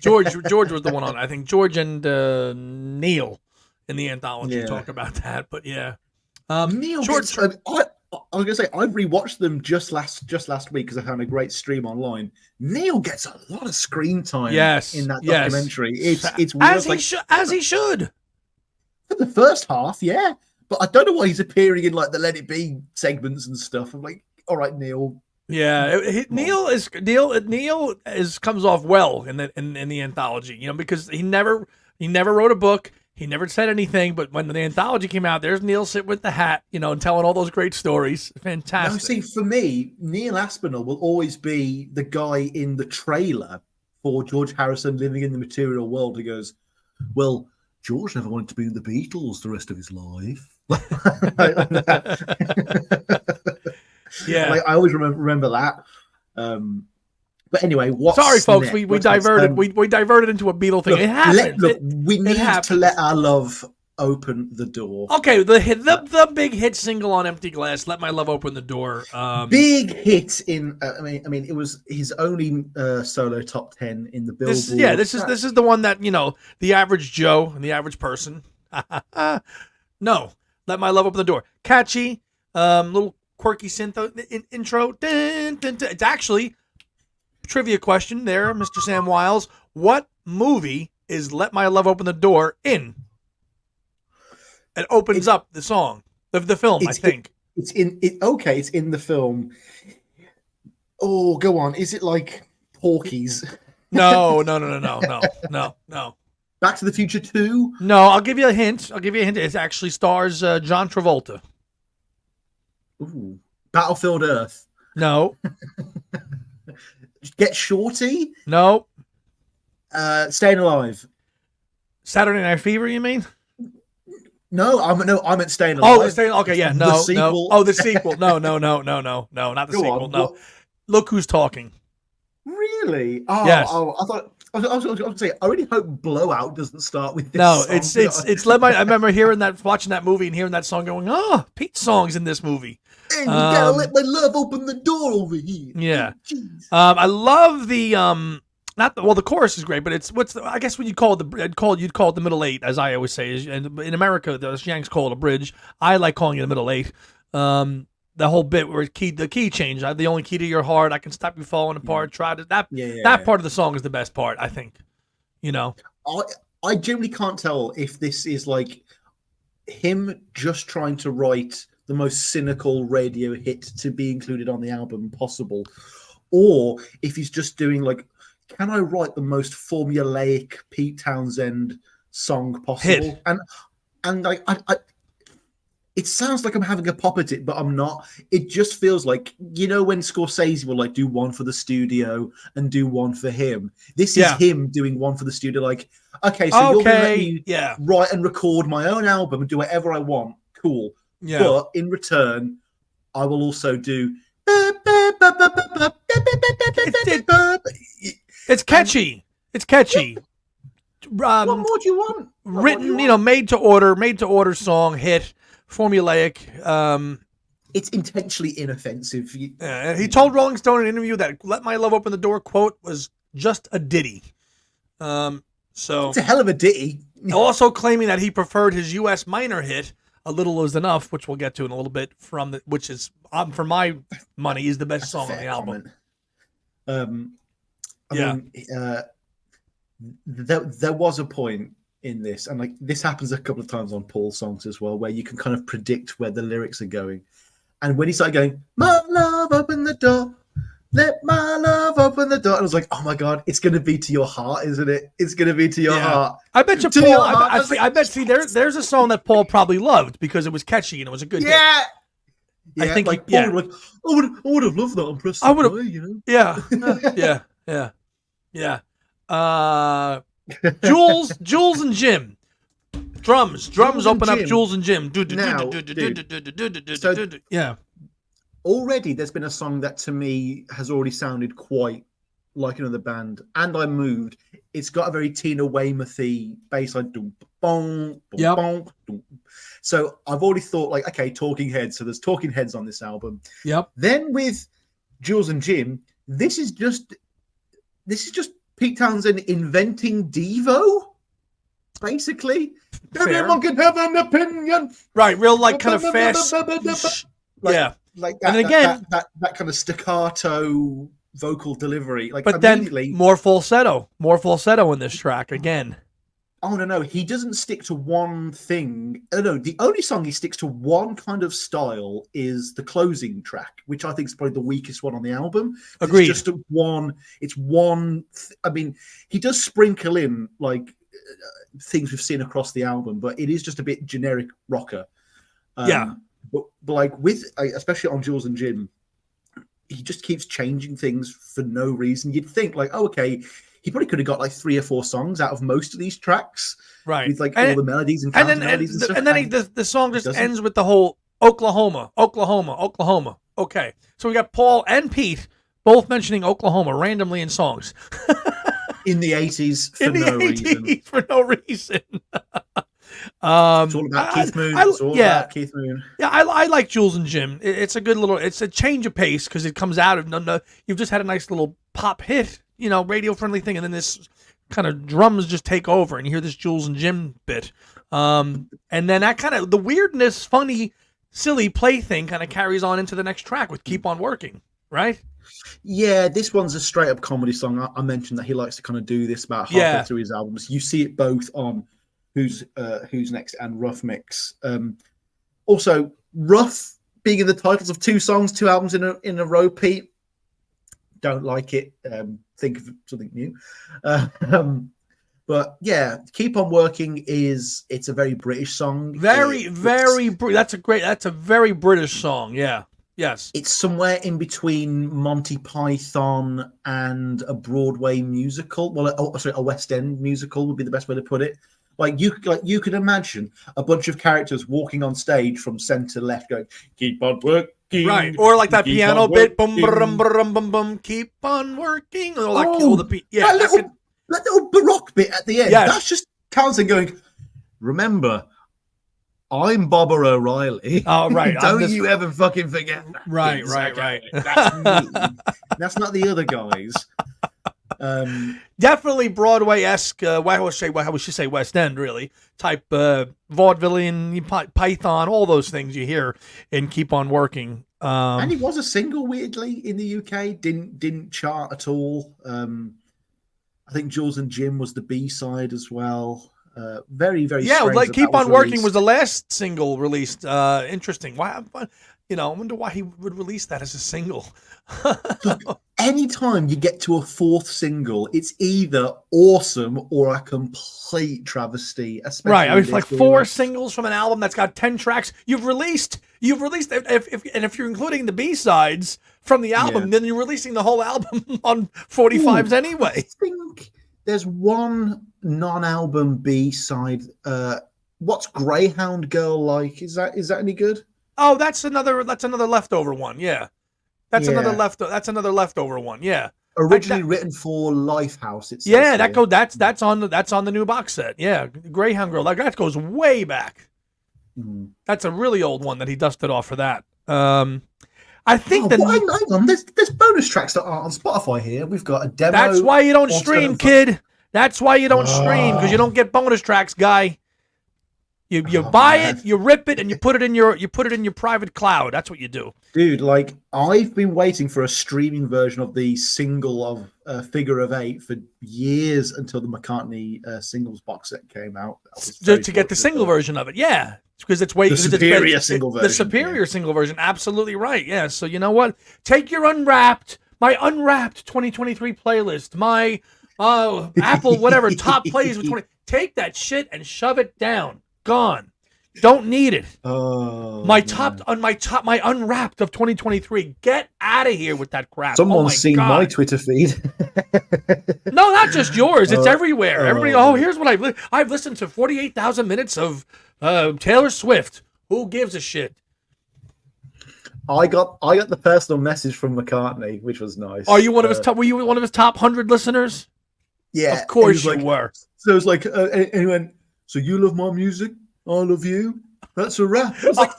George was the one on. I think George and Neil in the anthology talk about that. But Neil. George. I was gonna say I rewatched them just last week because I found a great stream online. Neil gets a lot of screen time. In that documentary. It's weird, as he should. For the first half, yeah. But I don't know why he's appearing in like the Let It Be segments and stuff. I'm like, all right, Neil. Yeah, Neil comes off well in the anthology, because he never wrote a book. He never said anything, but when the anthology came out, there's Neil sitting with the hat, you know, and telling all those great stories. Fantastic. Now, see, for me, Neil Aspinall will always be the guy in the trailer for George Harrison Living in the Material World who goes, well, George never wanted to be in the Beatles the rest of his life. Yeah. Like, I always remember that. But anyway, sorry, folks, next? we diverted. We diverted into a Beatle thing. Look, it happens. We need to let our love open the door. Okay, the big hit single on Empty Glass, Let My Love Open the Door. Big hit in. I mean, it was his only solo top 10 in the Billboard. This is the one that, you know, the average Joe and the average person. No, Let My Love Open the Door. Catchy, little quirky synth intro. Dun, dun, dun. It's actually. Trivia question there, Mr. Sam Wiles. What movie is Let My Love Open the Door in? It opens up the song, the film, I think. It's in the film. Oh, go on. Is it like Porky's? No. Back to the Future 2? No, I'll give you a hint. It actually stars John Travolta. Ooh. Battlefield Earth? No. Get Shorty? No. Staying Alive? Saturday Night Fever, you mean? No, I meant Staying Alive. Okay, yeah, no, the sequel. No. Oh, the sequel. No, not the sequel. No. Look Who's Talking. Really? Oh, yes. I thought I was going to say. I really hope Blowout doesn't start with this. No, song. it's I remember watching that movie and hearing that song, going, "Oh, Pete's song's in this movie." And you gotta let my love open the door over here. Yeah. Jeez. I love the the chorus is great, but it's I guess when you call it you'd call it the middle eight, as I always say. And in America, the Yanks call it a bridge. I like calling it a middle eight. The whole bit where the key change, the only key to your heart, I can stop you falling apart. Try to that part of the song is the best part, I think. You know, I genuinely can't tell if this is like him just trying to write the most cynical radio hit to be included on the album possible, or if he's just doing like, can I write the most formulaic Pete Townshend song possible? Hit. And like I it sounds like I'm having a pop at it, but I'm not. It just feels like, you know, when Scorsese will like do one for the studio and do one for him. This is him doing one for the studio. Like, okay, so you're gonna let me write and record my own album and do whatever I want. Cool. Yeah. But in return, I will also do. It's catchy. It's catchy. What more do you want? Written, you know, made to order song, hit, formulaic. It's intentionally inoffensive. He told Rolling Stone in an interview that "Let My Love Open the Door" quote was just a ditty. So it's a hell of a ditty. Also claiming that he preferred his U.S. minor hit "A Little Is Enough," which we'll get to in a little bit, which is, for my money, is the best song on the album. I mean, there was a point in this, and like this happens a couple of times on Paul's songs as well, where you can kind of predict where the lyrics are going. And when he started going, "My love, open the door, let my love open the door," and I was like, "Oh my god, it's going to be to your heart, isn't it? It's going to be to your heart." I bet you, Paul. I bet. See, there's a song that Paul probably loved because it was catchy and it was a good hit. Yeah, I think like Paul would like, I would have loved that on Press. I would have, you know. Yeah. Jules and Jim. Drums open up Jules and Jim. Yeah. Already there's been a song that to me has already sounded quite like another band, and I moved. It's got a very Tina Weymouth-y bass line. So I've already thought like, okay, Talking Heads. So there's Talking Heads on this album. Yep. Then with Jules and Jim, this is just Pete Townshend inventing Devo, basically. Everyone can have an opinion. Right, real like kind of fast. Like that, and again, that kind of staccato vocal delivery. Like, but then more falsetto in this track again. Oh no, he doesn't stick to one thing. No, the only song he sticks to one kind of style is the closing track, which I think is probably the weakest one on the album. Agreed. It's just one. It's one. I mean, he does sprinkle in like things we've seen across the album, but it is just a bit generic rocker. But like especially on Jules and Jim, he just keeps changing things for no reason. You'd think like, oh, okay, he probably could have got like 3 or 4 songs out of most of these tracks, right? With like all the melodies and melodies and stuff. And then the song just ends with the whole Oklahoma. Okay, so we got Paul and Pete both mentioning Oklahoma randomly in songs in the 80s for no reason. It's all about Keith Moon. About Keith Moon. Yeah, I like Jules and Jim. It's a good little. It's a change of pace because it comes out of you've just had a nice little pop hit, radio friendly thing, and then this kind of drums just take over, and you hear this Jules and Jim bit, and then that kind of the weirdness, funny, silly play thing kind of carries on into the next track with "Keep on Working," right? Yeah, this one's a straight up comedy song. I mentioned that he likes to kind of do this about halfway through his albums. You see it both on Who's Next and Rough Mix. Also, Rough being in the titles of 2 songs, 2 albums in a row, Pete. Don't like it. Think of something new. But yeah, Keep on Working it's a very British song. That's a very British song. Yeah. Yes. It's somewhere in between Monty Python and a Broadway musical. Well, a West End musical would be the best way to put it. Like you could imagine a bunch of characters walking on stage from center to left, going "Keep on working," right? Or like that piano bit, boom, boom, boom, boom, boom, keep on working. Or like that little baroque bit at the end. Yes. That's just Townsend going. Remember, I'm Bobber O'Reilly. Oh, right. Don't you ever fucking forget that. Right. That's me. That's not the other guys. Definitely Broadway-esque, how would you say West End, really, type vaudevillian, Python, all those things you hear in Keep on Working. And it was a single, weirdly, in the UK. Didn't chart at all. I think Jules and Jim was the B-side as well. Very, very strange like Keep on Working released. Was the last single released. Interesting. Why? I wonder why he would release that as a single. Look, anytime you get to a 4th single, it's either awesome or a complete travesty. Right. I mean, like 4 singles from an album that's got 10 tracks. You've released. If you're including the B-sides from the album, then you're releasing the whole album on 45s anyway. I think there's one non-album B-side. What's Greyhound Girl like? Is that any good? Oh, that's another leftover one. Yeah. That's another leftover one. Yeah. Originally written for Lifehouse. That's on the new box set. Yeah. Greyhound Girl. That goes way back. Mm-hmm. That's a really old one that he dusted off for that. I think hang on. There's bonus tracks that aren't on Spotify here. We've got a demo. That's why you don't stream, kid. That's why you don't stream, because you don't get bonus tracks, guy. You buy it, you rip it, and you put it in your private cloud. That's what you do, dude. Like, I've been waiting for a streaming version of the single of Figure of Eight for years until the McCartney singles box set came out. To get the single version of it, yeah, because it's way the superior single version. The superior single version, absolutely right. Yeah. So you know what? Take your my Unwrapped 2023 playlist, my Apple whatever top plays of 20. Take that shit and shove it down. Gone. Don't need it. My Unwrapped of 2023. Get out of here with that crap. Someone's seen my Twitter feed. No, not just yours. It's everywhere. Everybody. Here's what I've listened to 48,000 minutes of Taylor Swift. Who gives a shit? I got the personal message from McCartney, which was nice. Are you one of his top? Were you one of his top 100 listeners? Yeah, of course you were. So it was like, and he went, "So you love my music? I love you. That's a wrap." I was like,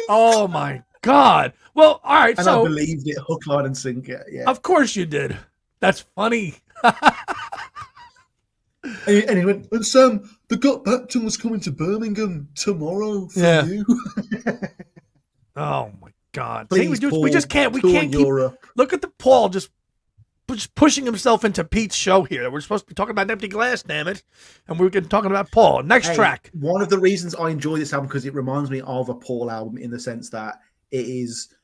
"Oh my god!" Well, all right. And I believed it, hook, line, and sinker. Yeah, of course you did. That's funny. And he went, "And Sam, the Gut Bapton was coming to Birmingham tomorrow for you." Oh my god! Please, See, we just can't. We can't keep. Europe. Look at the Paul just pushing himself into Pete's show here. We're supposed to be talking about Empty Glass, damn it, and we're talking about Paul. Next track. One of the reasons I enjoy this album because it reminds me of a Paul album in the sense that it is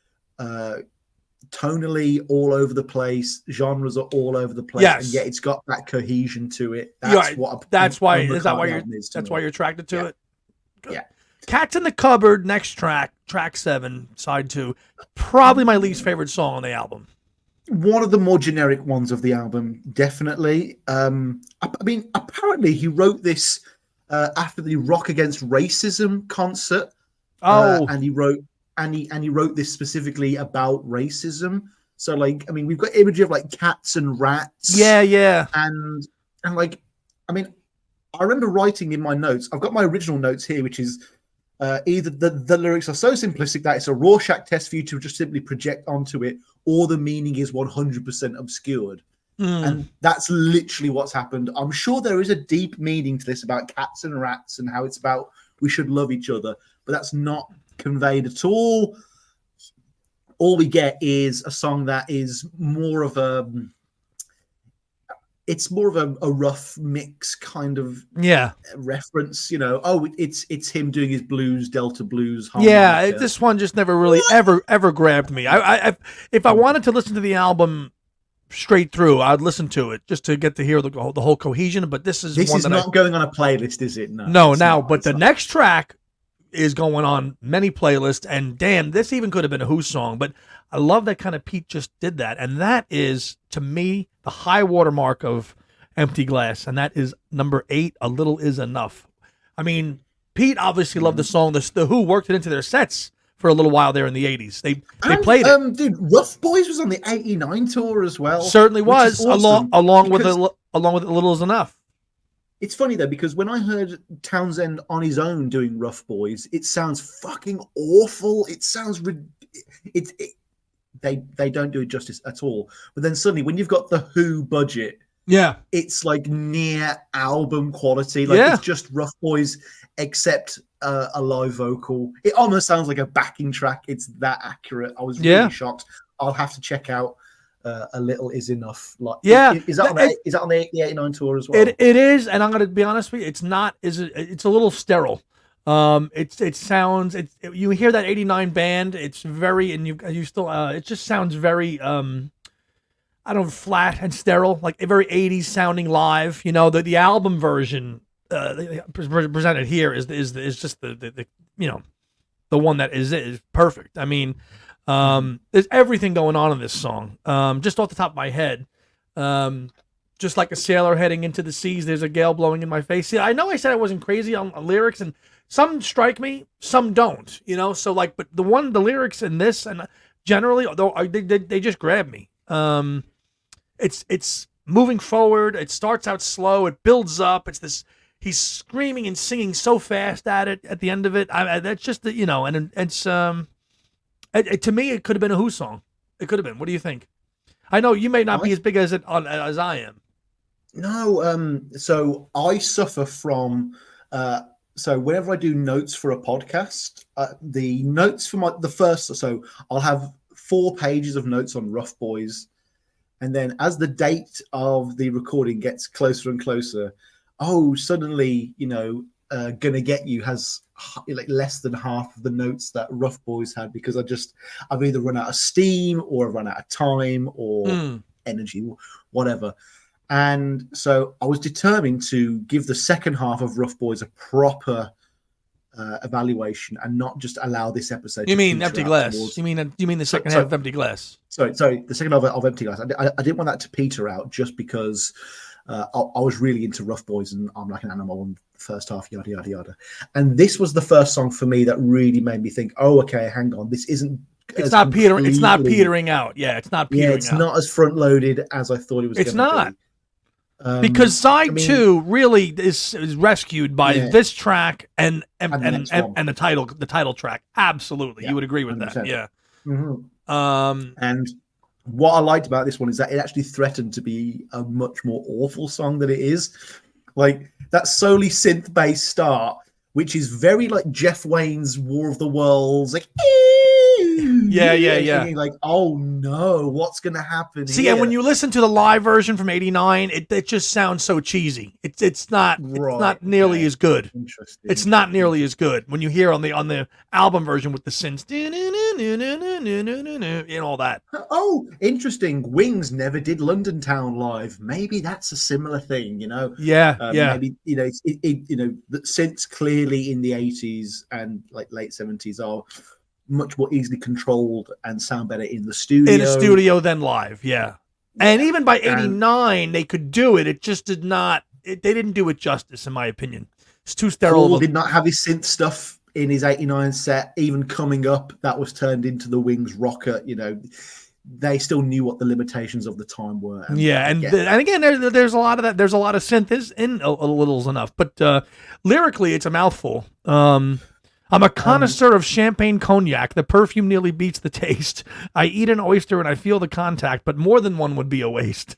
tonally all over the place, genres are all over the place, Yes. and yet it's got that cohesion to it. That's That's what. That's why. Paul Is that why McCartney you're? album is to That's me. why you're attracted to it. Good. Yeah. Cats in the Cupboard, next track, track 7, side 2, probably my least favorite song on the album. One of the more generic ones of the album, definitely. I mean, apparently he wrote this after the Rock Against Racism concert. And he wrote this specifically about racism. So, like, I mean, we've got imagery of like cats and rats. Yeah. And like, I mean, I remember writing in my notes. I've got my original notes here, which is either the lyrics are so simplistic that it's a Rorschach test for you to just simply project onto it, or the meaning is 100% obscured. And that's literally what's happened. I'm sure there is a deep meaning to this about cats and rats and how it's about we should love each other, but that's not conveyed at all. All we get is a song that is more of a rough mix kind of reference, you know. Oh, it's him doing his blues, Delta blues harmonica. Yeah, this one just never really ever grabbed me. I if I wanted to listen to the album straight through, I'd listen to it just to get to hear the whole cohesion. But this is not going on a playlist, is it? No. But the next track is going on many playlists, and damn, this even could have been a Who song. But I love that kind of Pete just did that, and that is to me the high watermark of Empty Glass, and that is number 8. A Little Is Enough. I mean, Pete obviously loved the song. The Who worked it into their sets for a little while there in the 80s. They played it. Dude, Rough Boys was on the '89 tour as well. Certainly was, awesome, along with A Little Is Enough. It's funny though, because when I heard Townshend on his own doing Rough Boys, it sounds fucking awful. It sounds they don't do it justice at all. But then suddenly, when you've got the Who budget, it's like near album quality. Like it's just Rough Boys, except a live vocal. It almost sounds like a backing track. It's that accurate. I was really shocked. I'll have to check out A Little Is Enough. Like, is that on the 89 tour as well? It is, and I'm going to be honest with you. It's not. It's a little sterile. It sounds. You hear that 89 band. It's very, and you still. It just sounds very. Flat and sterile, like a very 80s sounding live. You know, the album version presented here is just the the one that is perfect. I mean, there's everything going on in this song. Just off the top of my head, just like a sailor heading into the seas, there's a gale blowing in my face. See, I know I said I wasn't crazy on lyrics, and some strike me, some don't. You know, so like, but the lyrics in this and generally, though, they just grab me. It's moving forward. It starts out slow. It builds up. It's this. He's screaming and singing so fast at it at the end of it. That's just the, and it's to me it could have been a Who song. It could have been. What do you think? I know you may not be as big as as I am. No, so I suffer from. So whenever I do notes for a podcast, the notes for the first, so I'll have 4 pages of notes on Rough Boys. And then as the date of the recording gets closer and closer, suddenly, Gonna Get You has like less than half of the notes that Rough Boys had, because I've either run out of steam or I've run out of time or energy, whatever. And so I was determined to give the second half of Rough Boys a proper evaluation and not just allow this episode. You mean Empty Glass? You mean the second half of Empty Glass? Sorry, the second half of Empty Glass. I didn't want that to peter out just because I was really into Rough Boys and I'm Like an Animal in the first half, yada yada yada. And this was the first song for me that really made me think, oh, okay, hang on, this isn't. It's not petering out. Yeah, it's not petering out. It's not as front loaded as I thought it was. It's not. Because side 2 really is rescued by this track and the title track. Absolutely, you would agree with 100%. That. Yeah. Mm-hmm. And what I liked about this one is that it actually threatened to be a much more awful song than it is. Like that solely synth-based start, which is very like Jeff Wayne's War of the Worlds, like Yeah. Thinking like, oh no, what's gonna happen? See, here? and when you listen to the live version from '89, it just sounds so cheesy. It's not nearly as good. Interesting. It's not nearly as good when you hear on the album version with the synths and all that. Oh, interesting. Wings never did London Town live. Maybe that's a similar thing, Yeah. Maybe the synths clearly in the 80s and like late 70s are much more easily controlled and sound better in the studio. In a studio than live, yeah. And even by '89, they could do it. It just did not. They didn't do it justice, in my opinion. It's too sterile. Paul did not have his synth stuff in his '89 set. Even coming up, that was turned into the Wings rocker. They still knew what the limitations of the time were. And again, there's a lot of that. There's a lot of synth in a little's enough, but lyrically, it's a mouthful. I'm a connoisseur of champagne cognac. The perfume nearly beats the taste. I eat an oyster and I feel the contact, but more than one would be a waste.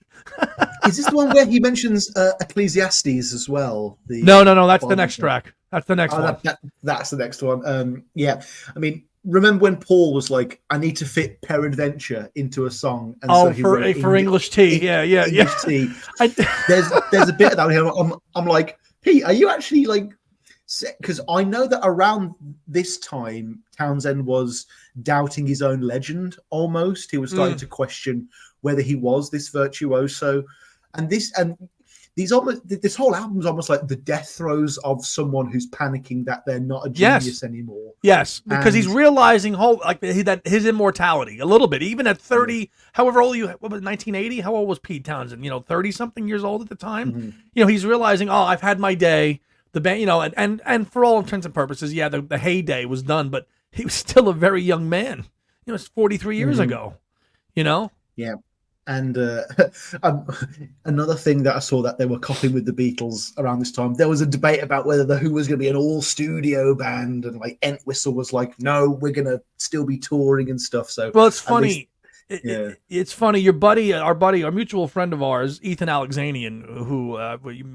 Is this the one where he mentions Ecclesiastes as well? No. That's the next track. That's the next one. That's the next one. Yeah. I mean, remember when Paul was like, I need to fit Peradventure into a song. And so he for English tea. Yeah. English tea. There's a bit of that here. I'm like, Pete, are you actually like, because I know that around this time, Townshend was doubting his own legend almost. He was starting to question whether he was this virtuoso. And this whole album is almost like the death throes of someone who's panicking that they're not a genius anymore. Yes, because he's realizing that his immortality a little bit, even at 30, however old what was 1980? How old was Pete Townshend? 30-something years old at the time. Mm-hmm. He's realizing, I've had my day. The band, and for all intents and purposes, the heyday was done, but he was still a very young man. It's 43 years ago. Yeah. And another thing that I saw that they were copying with the Beatles around this time, there was a debate about whether the Who was going to be an all-studio band, and like Entwistle was like, no, we're going to still be touring and stuff. So, well, it's funny. It's funny. Our mutual friend of ours, Ethan Alexanian, who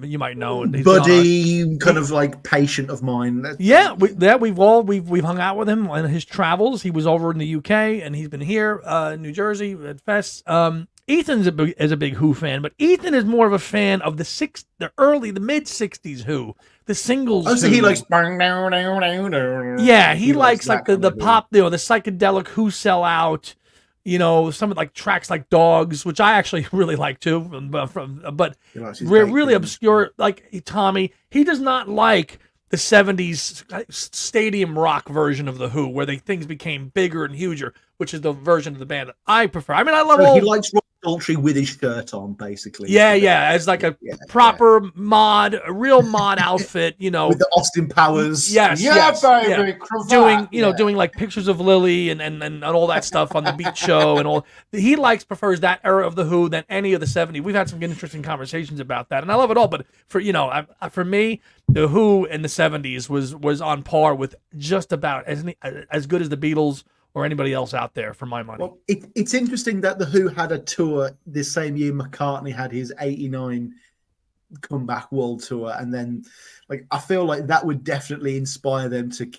you might know, buddy, kind of like patient of mine. We've hung out with him on his travels. He was over in the UK and he's been here in New Jersey at fests. Ethan's is a big Who fan, but Ethan is more of a fan of the mid '60s Who, the singles. Oh, so Who. he likes. Yeah, he likes like the pop, the psychedelic Who Sell Out. Some of like tracks like Dogs, which I actually really like too, but really obscure, like Tommy. He does not like the 70s stadium rock version of the Who, where things became bigger and huger, which is the version of the band that I prefer. I mean, I love he likes Rob Daltrey with his shirt on, basically. Yeah, as like a proper mod, a real mod outfit, with the Austin Powers. Yes, baby, doing like pictures of Lily and all that stuff on the Beat Show and all. He prefers that era of the Who than any of the 70s. We've had some interesting conversations about that, and I love it all. But for me, the Who in the 70s was on par with just about as good as the Beatles or anybody else out there, for my money. Well, it's interesting that the Who had a tour this same year. McCartney had his '89 comeback world tour, and then I feel like that would definitely inspire them to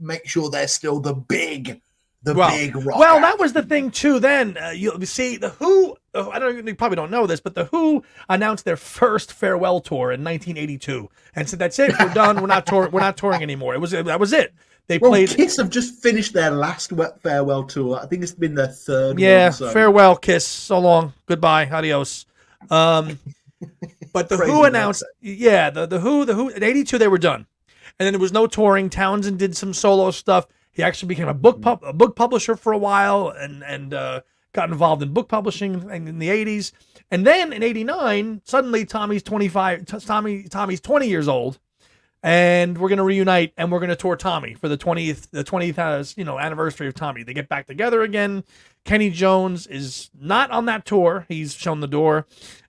make sure they're still the big rock. Well, that was the thing too. Then you see the Who. You probably don't know this, but the Who announced their first farewell tour in 1982, and said, "That's it. We're done. We're not touring anymore." That was it. Kiss have just finished their last farewell tour. I think it's been their third. Yeah, farewell, Kiss. So long, goodbye, adios. But the Who announced, the Who in '82 they were done, and then there was no touring. Townshend did some solo stuff. He actually became a book publisher for a while, and got involved in book publishing in the '80s. And then in '89, suddenly Tommy's 25. Tommy's 20 years old. And we're going to reunite, and we're going to tour Tommy for the 20th anniversary of Tommy. They get back together again. Kenny Jones is not on that tour. He's shown the door.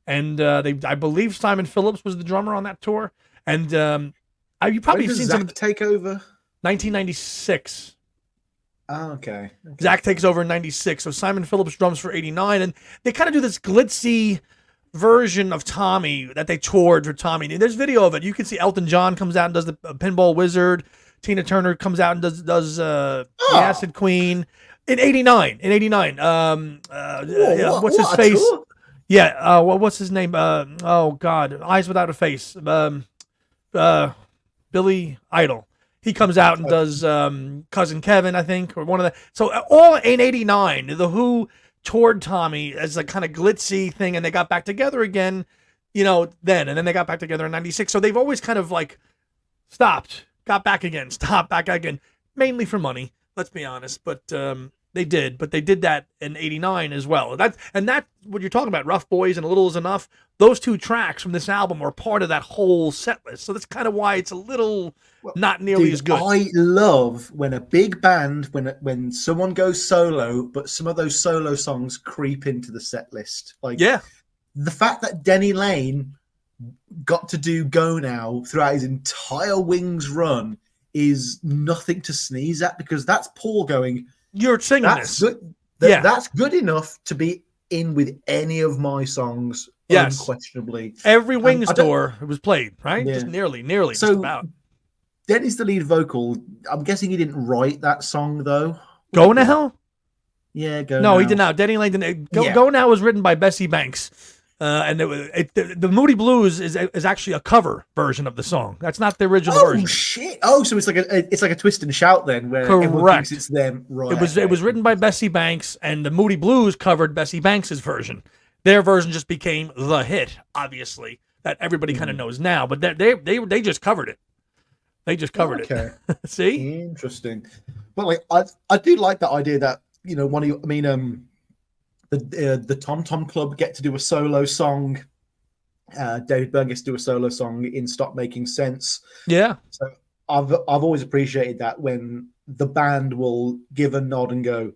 And I believe Simon Phillips was the drummer on that tour. And you probably seen Zach take over? 1996. Oh, okay. Zach takes over in 96. So Simon Phillips drums for 89. And they kind of do this glitzy version of Tommy that they toured for Tommy. And there's video of it. You can see Elton John comes out and does the Pinball Wizard. Tina Turner comes out and does the Acid Queen. In '89. What's his face? Tour? Yeah. What's his name? Oh God, Eyes Without a Face. Billy Idol. He comes out and does Cousin Kevin, I think, or one of the. So all in '89, the Who toured Tommy as a kind of glitzy thing, and they got back together again, then, and then they got back together in '96. So they've always kind of like stopped, got back again, stopped, back again, mainly for money. Let's be honest, but they did that in '89 as well. That's what you're talking about. Rough Boys and A Little Is Enough. Those two tracks from this album are part of that whole set list. So that's kind of why it's a little not nearly as good. I love when a big band, when someone goes solo, but some of those solo songs creep into the set list. Like, yeah, the fact that Denny Lane got to do Go Now throughout his entire Wings run is nothing to sneeze at, because that's Paul going, you're singing that's this. Good. That's good enough to be in with any of my songs. Yes, unquestionably. Every Wings tour it was played, right? Yeah. Just nearly, so, just about. Denny's the lead vocal. I'm guessing he didn't write that song though. Go Now? Yeah, Go No, Now. he did not. Denny Lane didn't. Go Now was written by Bessie Banks. And the Moody Blues is actually a cover version of the song. That's not the original version. Oh shit! Oh, so it's like a twist and shout then, where everyone thinks it's them. Right. It was written by Bessie Banks, and the Moody Blues covered Bessie Banks's version. Their version just became the hit, obviously, that everybody kind of knows now. But they just covered it. They just covered it. See, interesting. But like, I do like that idea that one of you. I mean, the Tom Tom Club get to do a solo song. David Byrne gets to do a solo song in Stop Making Sense. Yeah. So I've always appreciated that when the band will give a nod and go,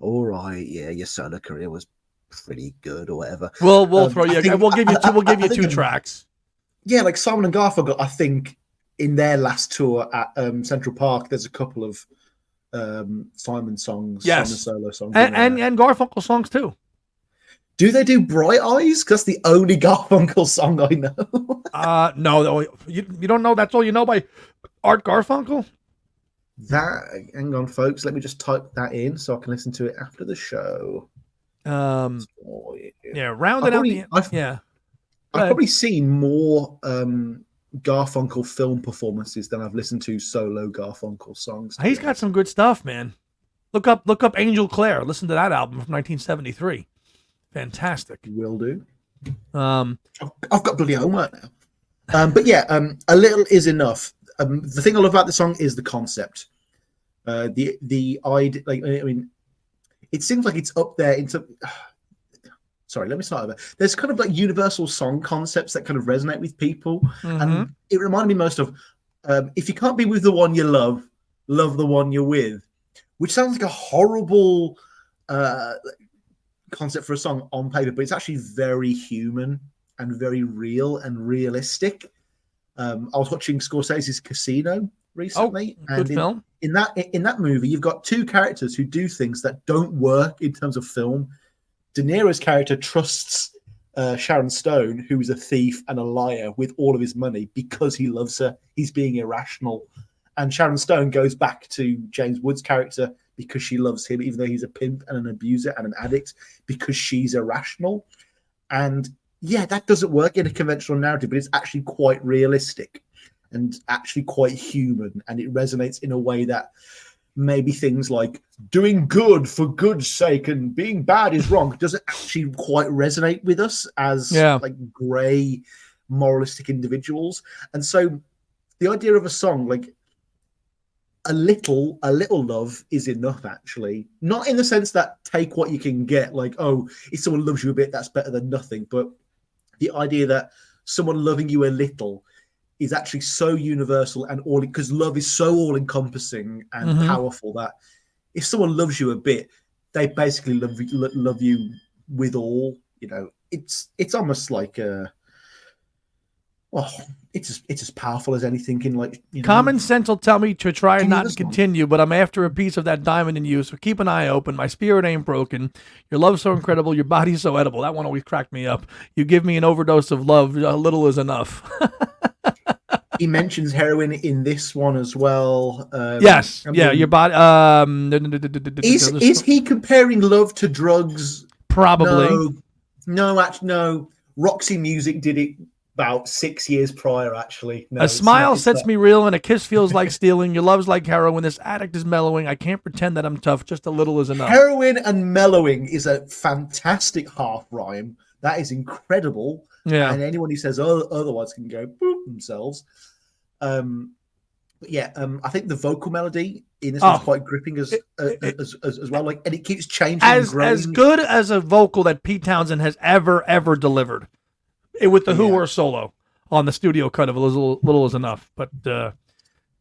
"All right, yeah, your solo career was pretty good," or whatever. We'll throw you. We'll give you two tracks. Yeah, like Simon and Garfunkel. I think in their last tour at Central Park, there's a couple of Simon songs, yes, Simon solo songs, and Garfunkel songs too. Do they do Bright Eyes? Because that's the only Garfunkel song I know. No, you don't know. That's all you know by Art Garfunkel. Hang on, folks. Let me just type that in so I can listen to it after the show. Yeah, round it out. I've probably seen more Garfunkel film performances than I've listened to solo Garfunkel songs. He's got some good stuff, man. Look up Angel Clare. Listen to that album from 1973. Fantastic. Will do. I've got bloody homework now. But yeah, A Little Is Enough. The thing I love about the song is the concept. The idea, it seems like it's up there into. Sorry, let me start over. There's kind of like universal song concepts that kind of resonate with people, and it reminded me most of if you can't be with the one you love the one you're with, which sounds like a horrible concept for a song on paper, but it's actually very human and very real and realistic. I was watching Scorsese's Casino recently, good film. In that movie, you've got two characters who do things that don't work in terms of film. De Niro's character trusts Sharon Stone, who is a thief and a liar, with all of his money because he loves her. He's being irrational. And Sharon Stone goes back to James Wood's character because she loves him, even though he's a pimp and an abuser and an addict, because she's irrational. And yeah, that doesn't work in a conventional narrative, but it's actually quite realistic and actually quite human. And it resonates in a way that maybe things like doing good for good's sake and being bad is wrong doesn't actually quite resonate with us as like grey moralistic individuals. And so the idea of a song like a little love is enough, actually. Not in the sense that take what you can get, like, oh, if someone loves you a bit, that's better than nothing. But the idea that someone loving you a little is actually so universal and all, because love is so all-encompassing and powerful that if someone loves you a bit, they basically love you with all. It's almost like it's as powerful as anything in common sense will tell me to try not to continue, but I'm after a piece of that diamond in you. So keep an eye open. My spirit ain't broken. Your love's so incredible. Your body's so edible. That one always cracked me up. You give me an overdose of love. A little is enough. He mentions heroin in this one as well. Yes. Yeah. Your body. Is he comparing love to drugs? Probably. No. Actually, no. Roxy Music did it about 6 years prior. Actually, no, a smile sets me real, and a kiss feels like stealing. Your love's like heroin. This addict is mellowing. I can't pretend that I'm tough. Just a little is enough. Heroin and mellowing is a fantastic half rhyme. That is incredible. Yeah. And anyone who says otherwise can go boop themselves. But yeah, I think the vocal melody in this one's quite gripping as well. Like, and it keeps changing. As good as a vocal that Pete Townshend has ever delivered, with the Who or solo on the studio cut of a little is enough. But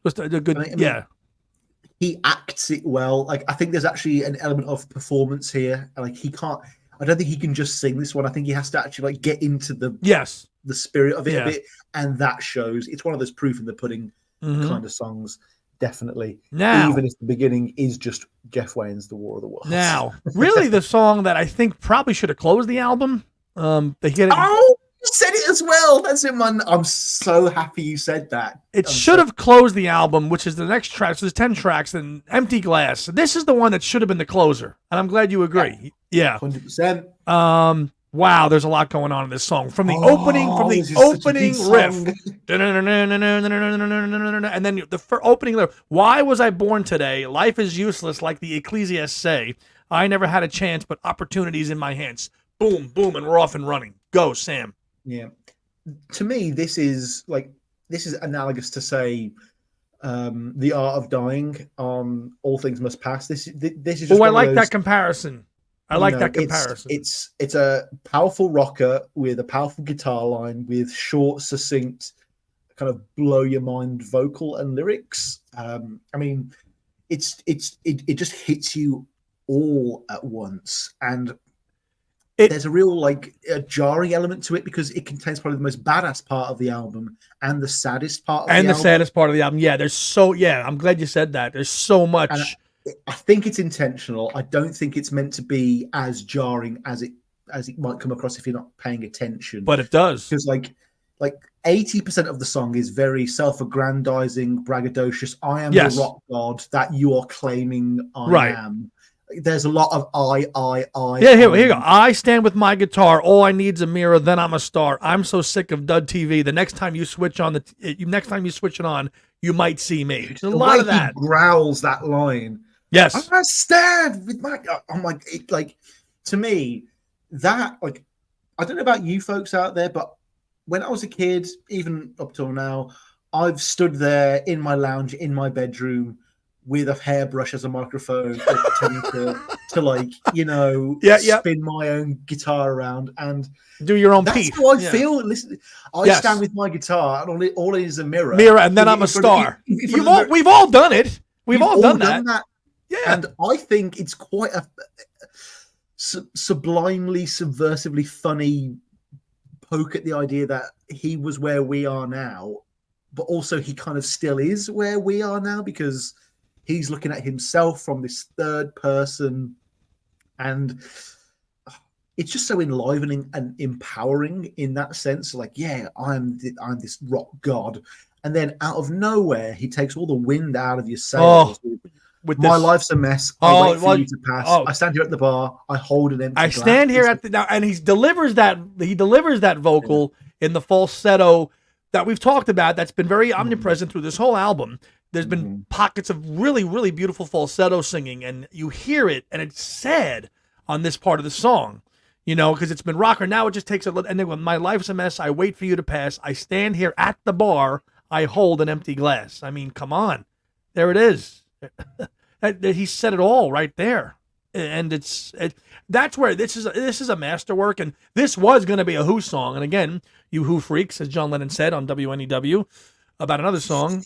just a good, He acts it well. Like, I think there's actually an element of performance here. Like, he can't. I don't think he can just sing this one. I think he has to actually like get into the spirit of it a bit, and that shows. It's one of those proof in the pudding kind of songs, definitely. Now, even if the beginning is just Jeff Wayne's "The War of the Worlds." Now, really, the song that I think probably should have closed the album. They hit it. Oh, you said it as well. That's it, man. I'm so happy you said that. It should have closed the album, which is the next track. So there's 10 tracks, and Empty Glass. This is the one that should have been the closer, and I'm glad you agree. Yeah, 100%. Wow, there's a lot going on in this song. From the opening riff, and then the opening lyric. Why was I born today? Life is useless, like the Ecclesiastes say. I never had a chance, but opportunities in my hands. Boom, boom, and we're off and running. Go, Sam. Yeah. To me, this is analogous to, say, The Art of Dying on All Things Must Pass. This is just I like that comparison. It's a powerful rocker with a powerful guitar line with short, succinct, kind of blow your mind vocal and lyrics. I mean, it just hits you all at once, and there's a real a jarring element to it because it contains probably the most badass part of the album and the saddest part of the album. Saddest part of the album. Yeah, I'm glad you said that. There's so much. And I think it's intentional. I don't think it's meant to be as jarring as it might come across if you're not paying attention. But it does. Because like 80% of the song is very self-aggrandizing, braggadocious. I am the rock god that you are claiming I am. There's a lot of I. Yeah, here you go. I stand with my guitar. All I need's a mirror. Then I'm a star. I'm so sick of dud TV. The next time you switch it on, you might see me. There's a lot of that. He growls that line. Yes. I stand with my. I'm like, to me, that I don't know about you folks out there, but when I was a kid, even up till now, I've stood there in my lounge in my bedroom with a hairbrush as a microphone, pretending to spin my own guitar around and do your own piece. That's how I feel. Listen, I stand with my guitar, and all it is a mirror, and then I'm a star. We've all done it. We've all done that. Yeah, and I think it's quite a sublimely, subversively funny poke at the idea that he was where we are now, but also he kind of still is where we are now because he's looking at himself from this third person, and it's just so enlivening and empowering in that sense. Like, yeah, I'm this rock god, and then out of nowhere, he takes all the wind out of your sails. With my life's a mess. I wait for you to pass. I stand here at the bar. I hold an empty glass. I stand here and he delivers that vocal in the falsetto that we've talked about. That's been very omnipresent through this whole album. There's been pockets of really, really beautiful falsetto singing, and you hear it, and it's sad on this part of the song, because it's been rocker. Now it just takes and then when my life's a mess, I wait for you to pass. I stand here at the bar. I hold an empty glass. I mean, come on. There it is. He said it all right there. And that's where this is a masterwork, and this was going to be a Who song. And again, you Who freaks, as John Lennon said on WNEW about another song,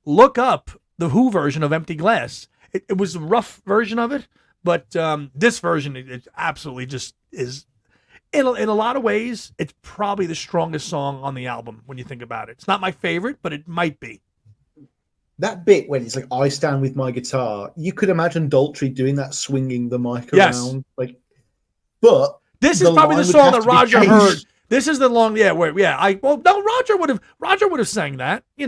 look up the Who version of Empty Glass. It was a rough version of it, but this version, it absolutely just is. In a lot of ways, it's probably the strongest song on the album when you think about it. It's not my favorite, but it might be. That bit when it's like, I stand with my guitar, you could imagine Daltrey doing that, swinging the mic around. But this is probably the song that Roger heard. This is the long, Roger would have sang that, he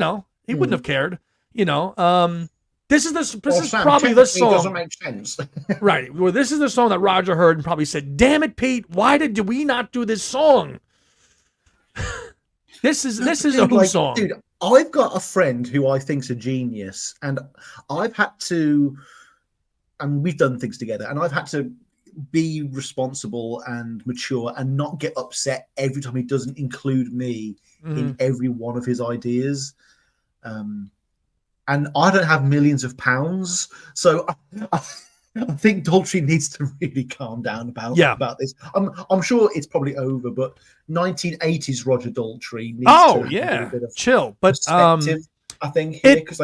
wouldn't have cared, This is probably the song. Doesn't make sense. Right. Well, this is the song that Roger heard and probably said, "Damn it, Pete, why did we not do this song?" This is a Who song. Dude, I've got a friend who I think's a genius, and I've had to, and we've done things together, and I've had to be responsible and mature and not get upset every time he doesn't include me in every one of his ideas. And I don't have millions of pounds, so I think Daltrey needs to really calm down about this. I'm sure it's probably over, but 1980s Roger Daltrey needs to have a bit of chill. But perspective, I think here, because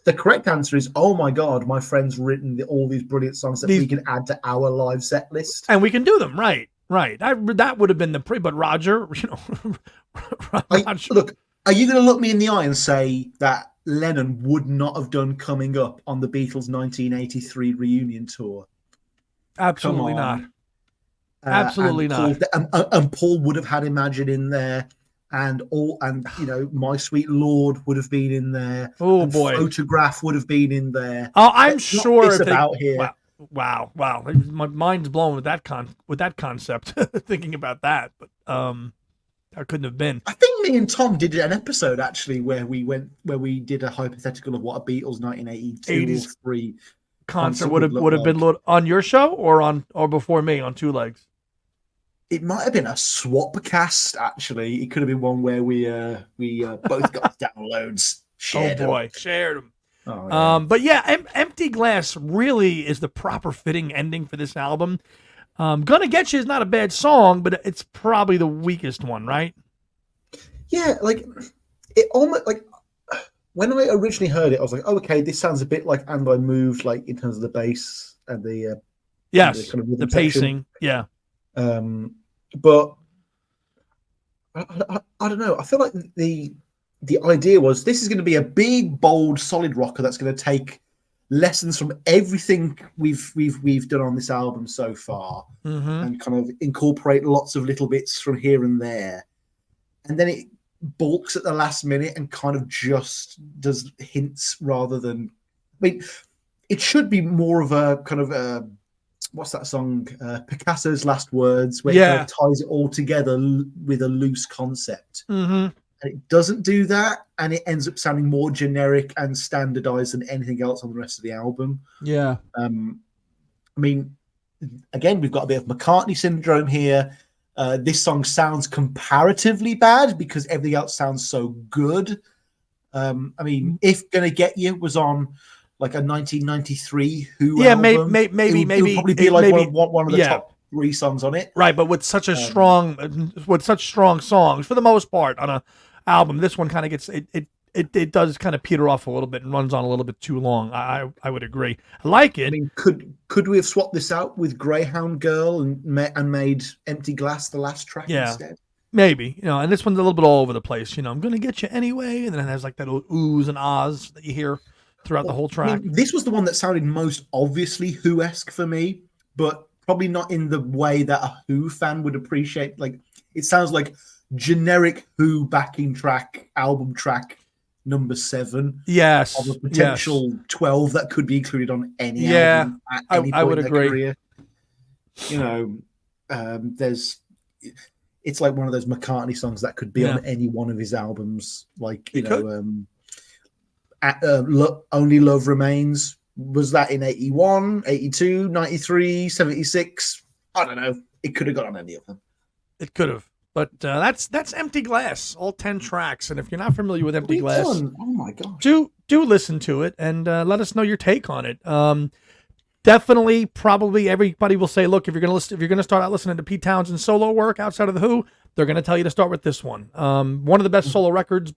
the correct answer is, oh my God, my friend's written all these brilliant songs that we can add to our live set list, and we can do them right. That would have been but Roger, Roger. Look, are you going to look me in the eye and say that Lennon would not have done Coming Up on the Beatles' 1983 reunion tour? Absolutely not. Absolutely not. And Paul would have had Imagine in there, and My Sweet Lord would have been in there. Oh boy, Photograph would have been in there. Oh, I'm sure. About here. Wow. My mind's blown with that concept. Thinking about that, but that couldn't have been. I think me and Tom did an episode actually where we did a hypothetical of what a Beatles 1982 or 3 concert would have been on your show or before me on Two Legs. It might have been a swap cast actually. It could have been one where we both got downloads. Shared them. Oh, yeah. But yeah, Empty Glass really is the proper fitting ending for this album. Gonna Get You is not a bad song, but it's probably the weakest one, right? Yeah, it almost when I originally heard it, I was like, oh, okay, this sounds a bit like And I Moved, like in terms of the bass and the the pacing, yeah. But I don't know. I feel like the idea was this is going to be a big, bold, solid rocker that's going to take lessons from everything we've done on this album so far, and kind of incorporate lots of little bits from here and there, and then it balks at the last minute and kind of just does hints rather than. I mean, it should be more of a kind of a what's that song? Picasso's Last Words, where it kind of ties it all together with a loose concept. And it doesn't do that, and it ends up sounding more generic and standardized than anything else on the rest of the album. Yeah. I mean, again, we've got a bit of McCartney syndrome here. This song sounds comparatively bad because everything else sounds so good. I mean, if Gonna Get You was on like a 1993 Who album, maybe it would probably be like one of the top 3 songs on it. Right, but with such strong songs for the most part on a album, this one kind of gets it does kind of peter off a little bit and runs on a little bit too long. I would agree. I like it. I mean, could we have swapped this out with Greyhound Girl and made Empty Glass the last track instead? Maybe, and this one's a little bit all over the place. I'm gonna get you anyway, and then it has like that little oohs and ahs that you hear throughout the whole track. I mean, this was the one that sounded most obviously Who-esque for me, but probably not in the way that a Who fan would appreciate. Like, it sounds like generic Who backing track, album track number 7. Yes. Of a potential 12 that could be included on any album at any point I would in agree. Career. It's like one of those McCartney songs that could be on any one of his albums. Like, Only Love Remains. Was that in 81, 82, 93, 76? I don't know. It could have got on any of them. It could have. But that's Empty Glass, all 10 tracks. And if you're not familiar with Empty Glass, oh my gosh, do listen to it and let us know your take on it. Definitely, probably everybody will say, look, if you're gonna start out listening to Pete Townshend's solo work outside of the Who, they're gonna tell you to start with this one. One of the best solo records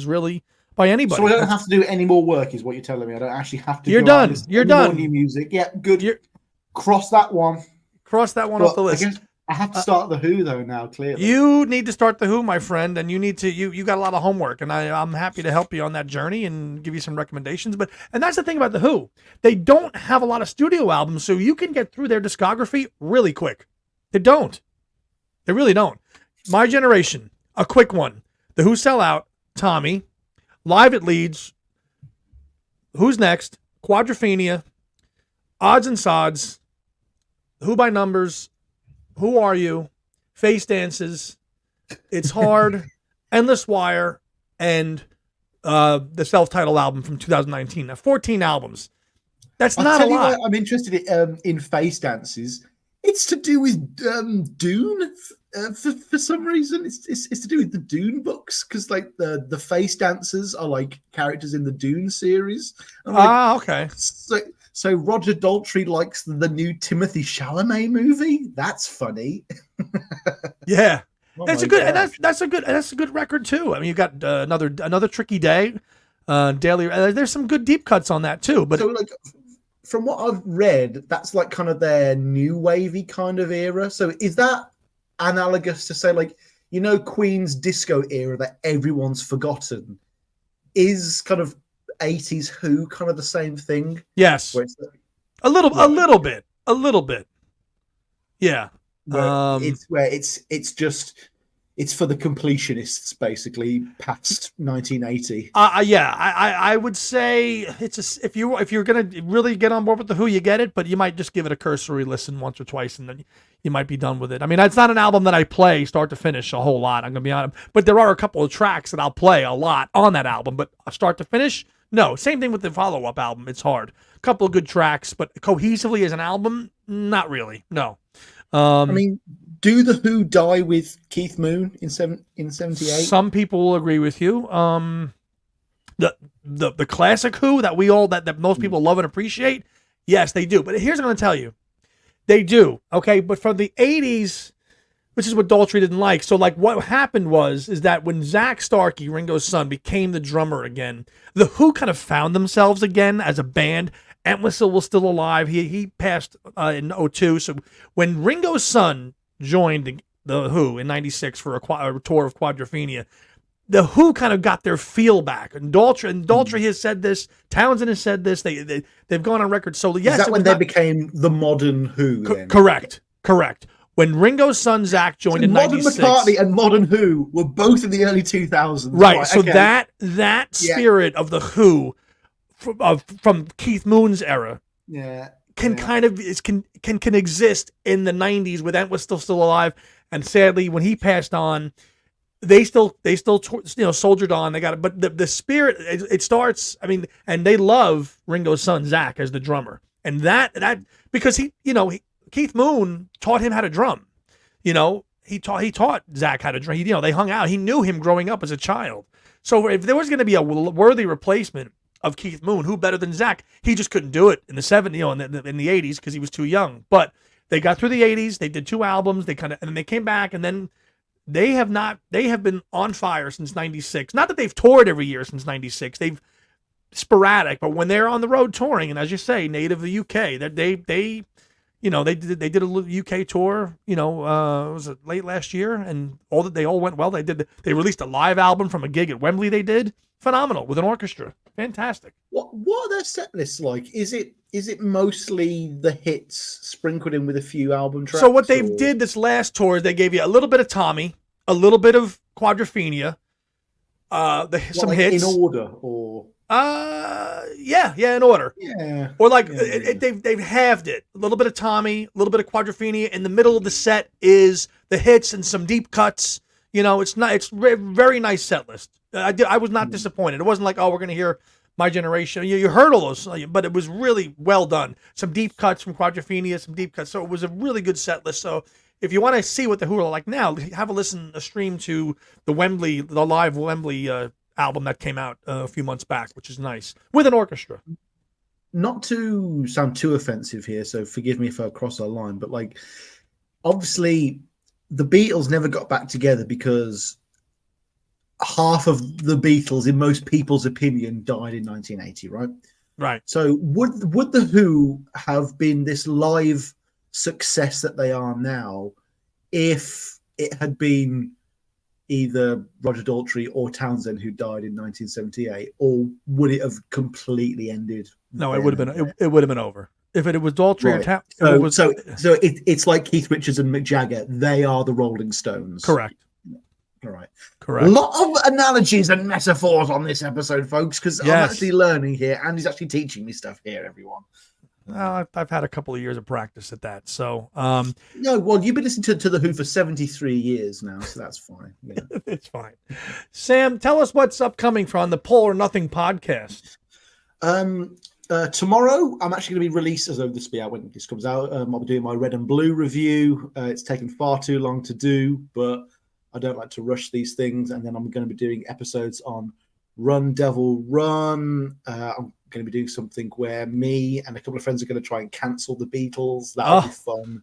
really by anybody. So I don't have to do any more work, is what you're telling me. I don't actually have to. You're done. You're done. More new music. Yeah, good. Cross that one. Cross that one off the list. I have to start the Who though now. Clearly, you need to start the Who, my friend, and you need to. You got a lot of homework, and I'm happy to help you on that journey and give you some recommendations. And that's the thing about the Who; they don't have a lot of studio albums, so you can get through their discography really quick. They don't. They really don't. My Generation, a quick one. The Who Sell Out, Tommy. Live at Leeds. Who's Next? Quadrophenia. Odds and Sods. Who by Numbers. Who Are You? Face Dances. It's Hard. Endless Wire. And the self-titled album from 2019. Now, 14 albums. That's not a lot. I'm interested in Face Dances. It's to do with Dune for some reason. It's to do with the Dune books because like the Face Dancers are like characters in the Dune series. Okay. So Roger Daltrey likes the new Timothée Chalamet movie. That's funny. Yeah, Oh that's my a good, and gosh. that's a good record too. I mean, you got another Tricky Day, Daily. There's some good deep cuts on that too. But So like from what I've read, that's like kind of their new wavy kind of era. So is that analogous to say like, you know, Queen's disco era that everyone's forgotten? Is kind of 80s Who kind of the same thing? yes, Where it's like, a little bit. Yeah. It's for the completionists basically past 1980. Yeah, I would say if you're gonna really get on board with the Who, you get it, but you might just give it a cursory listen once or twice, and then you might be done with it. I mean, it's not an album that I play start to finish a whole lot. I'm gonna be honest, but there are a couple of tracks that I'll play a lot on that album, but start to finish, no. Same thing with the follow-up album. It's hard. A couple of good tracks, but cohesively as an album, not really. No. I mean, do the Who die with Keith Moon in 78? Some people will agree with you. The classic Who that that most people love and appreciate, yes, they do. But here's what I'm going to tell you. They do, okay? But from the 80s, which is what Daltrey didn't like. So, like, what happened is that when Zach Starkey, Ringo's son, became the drummer again, the Who kind of found themselves again as a band. Entwistle was still alive. He passed in 2002. So when Ringo's son joined the Who in 96 for a tour of Quadrophenia, the Who kind of got their feel back. And Daltrey has said this. Townsend has said this. They've gone on record. So yes, is that when they became the modern Who? Then? Correct. When Ringo's son Zach joined in Modern 96, McCartney and Modern Who were both in the early 2000s. right? So okay. that spirit of the Who from Keith Moon's era, can exist in the 90s with Entwistle still alive, and sadly when he passed on, they still soldiered on. They got it, but the spirit it starts. I mean, and they love Ringo's son Zach as the drummer, and that because Keith Moon taught him how to drum. He taught Zach how to drum. They hung out. He knew him growing up as a child. So if there was going to be a worthy replacement of Keith Moon, who better than Zach? He just couldn't do it in the 70s, in the 80s because he was too young. But they got through the 80s. They did 2 albums. And then they came back, and then they have been on fire since 96. Not that they've toured every year since 96. They've sporadic, but when they're on the road touring, and as you say, native of the UK, they did a UK tour, was it late last year, and they all went well. They released a live album from a gig at Wembley. They did phenomenal with an orchestra, fantastic. What are their set lists like? Is it mostly the hits sprinkled in with a few album tracks? So what they did this last tour is they gave you a little bit of Tommy, a little bit of Quadrophenia, some hits in order or. Yeah, in order. Yeah. Or they've halved it. A little bit of Tommy, a little bit of Quadrophenia. In the middle of the set is the hits and some deep cuts. It's very nice set list. I was not disappointed. It wasn't like, oh, we're going to hear My Generation. You heard all those, but it was really well done. Some deep cuts from Quadrophenia, some deep cuts. So it was a really good set list. So if you want to see what the Who are like now, have a stream to the live Wembley album that came out a few months back, which is nice, with an orchestra. Not to sound too offensive here, so forgive me if I cross our line, but obviously the Beatles never got back together because half of the Beatles, in most people's opinion, died in 1980, right? Right. So would the Who have been this live success that they are now if it had been either Roger Daltrey or Townsend who died in 1978, or would it have completely ended? No, it would have been over. If it was Daltrey or Right. Town, So it's like Keith Richards and Mick Jagger. They are the Rolling Stones. correct. All right. Correct. A lot of analogies and metaphors on this episode, folks, because Yes. I'm actually learning here, and he's actually teaching me stuff here, everyone. Well, I've had a couple of years of practice at that. So, No, well, you've been listening to The Who for 73 years now, so that's fine. Yeah. it's fine. Sam, tell us what's upcoming from the Paul or Nothing podcast. Tomorrow, I'm actually going to be released, as though this will be out when this comes out. I'll be doing my Red and Blue review. It's taken far too long to do, but I don't like to rush these things. And then I'm going to be doing episodes on Run Devil Run. I'm going to be doing something where me and a couple of friends are going to try and cancel the Beatles. That'll be fun.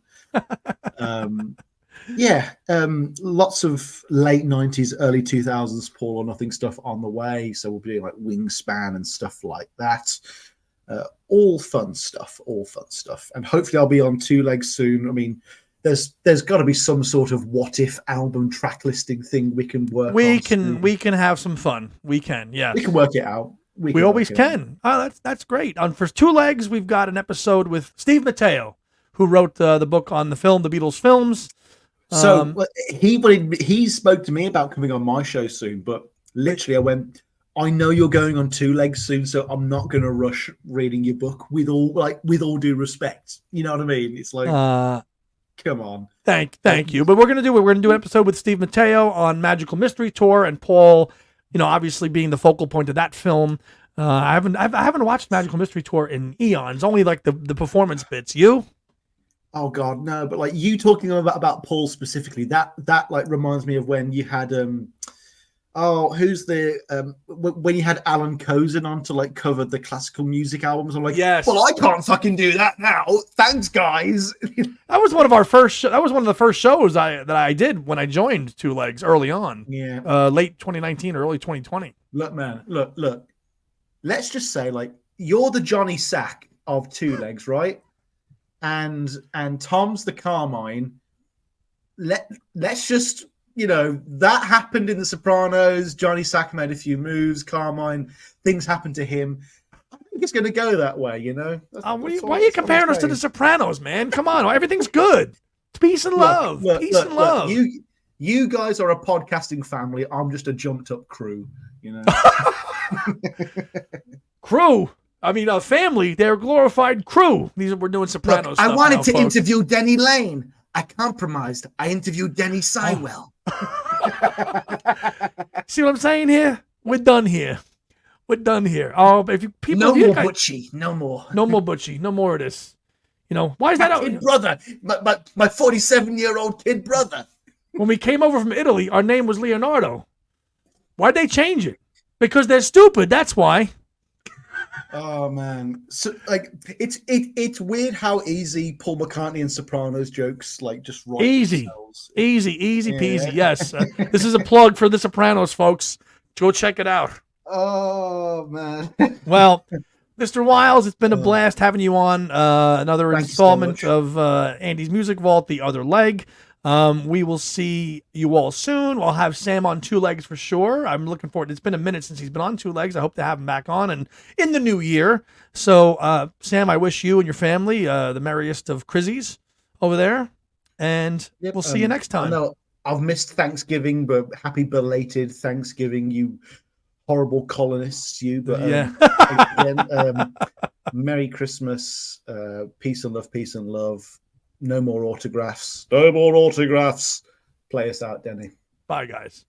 Lots of late 90s, early 2000s Paul or Nothing stuff on the way. So we'll be doing like Wingspan and stuff like that. All fun stuff. And hopefully I'll be on Two Legs soon. I mean, there's got to be some sort of what if album track listing thing we can work on. We can have some fun. We can, yes. We can work it out. We always can. Oh, that's great. For Two Legs, we've got an episode with Steve Matteo, who wrote the book on the Beatles films. So he spoke to me about coming on my show soon, but literally I went, I know you're going on Two Legs soon, so I'm not going to rush reading your book with all due respect. You know what I mean? It's like, come on. Thank you. But we're gonna do an episode with Steve Matteo on Magical Mystery Tour, and Paul, obviously being the focal point of that film. I haven't watched Magical Mystery Tour in eons. Only like the performance bits. You? Oh God, no! But like you talking about Paul specifically, that like reminds me of when you had who's the when you had Alan Kozin on to like cover the classical music albums. I'm like, yes. Well, I can't fucking do that now. Thanks, guys. That was one of our first. That was one of the first shows that I did when I joined Two Legs early on. Yeah. Late 2019 or early 2020. Look, man. Look. Let's just say, like, you're the Johnny Sack of Two Legs, right? And Tom's the Carmine. Let's just. That happened in The Sopranos. Johnny Sack made a few moves. Carmine, things happened to him. I think it's going to go that way, Why are you comparing us to The Sopranos, man? Come on. Everything's good. It's peace and love. Peace and love. You guys are a podcasting family. I'm just a jumped up crew, Crew. I mean, a family. They're a glorified crew. We're doing Sopranos stuff. I wanted to folks. interview Denny Lane. I compromised. I interviewed Denny Sywell. See what I'm saying here? We're done here. Oh, No more Butchie. No more. No more Butchie. No more of this. Why is that? My kid brother. My 47-year-old kid brother. When we came over from Italy, our name was Leonardo. Why'd they change it? Because they're stupid. That's why. Oh man, so like it's weird how easy Paul McCartney and Sopranos jokes like just write themselves. Easy peasy. Yes, this is a plug for The Sopranos, folks. Go check it out. Oh man. Well, Mr. Wiles, it's been a blast having you on another installment of Andy's Music Vault, The Other Leg. We will see you all soon. We'll have Sam on Two Legs for sure. I'm looking forward. It's been a minute since he's been on Two Legs. I hope to have him back on and in the new year. So, Sam, I wish you and your family the merriest of Chrissies over there. And we'll see you next time. No, I've missed Thanksgiving, but happy belated Thanksgiving, you horrible colonists, you. But again, Merry Christmas, peace and love. No more autographs. Play us out, Denny. Bye, guys.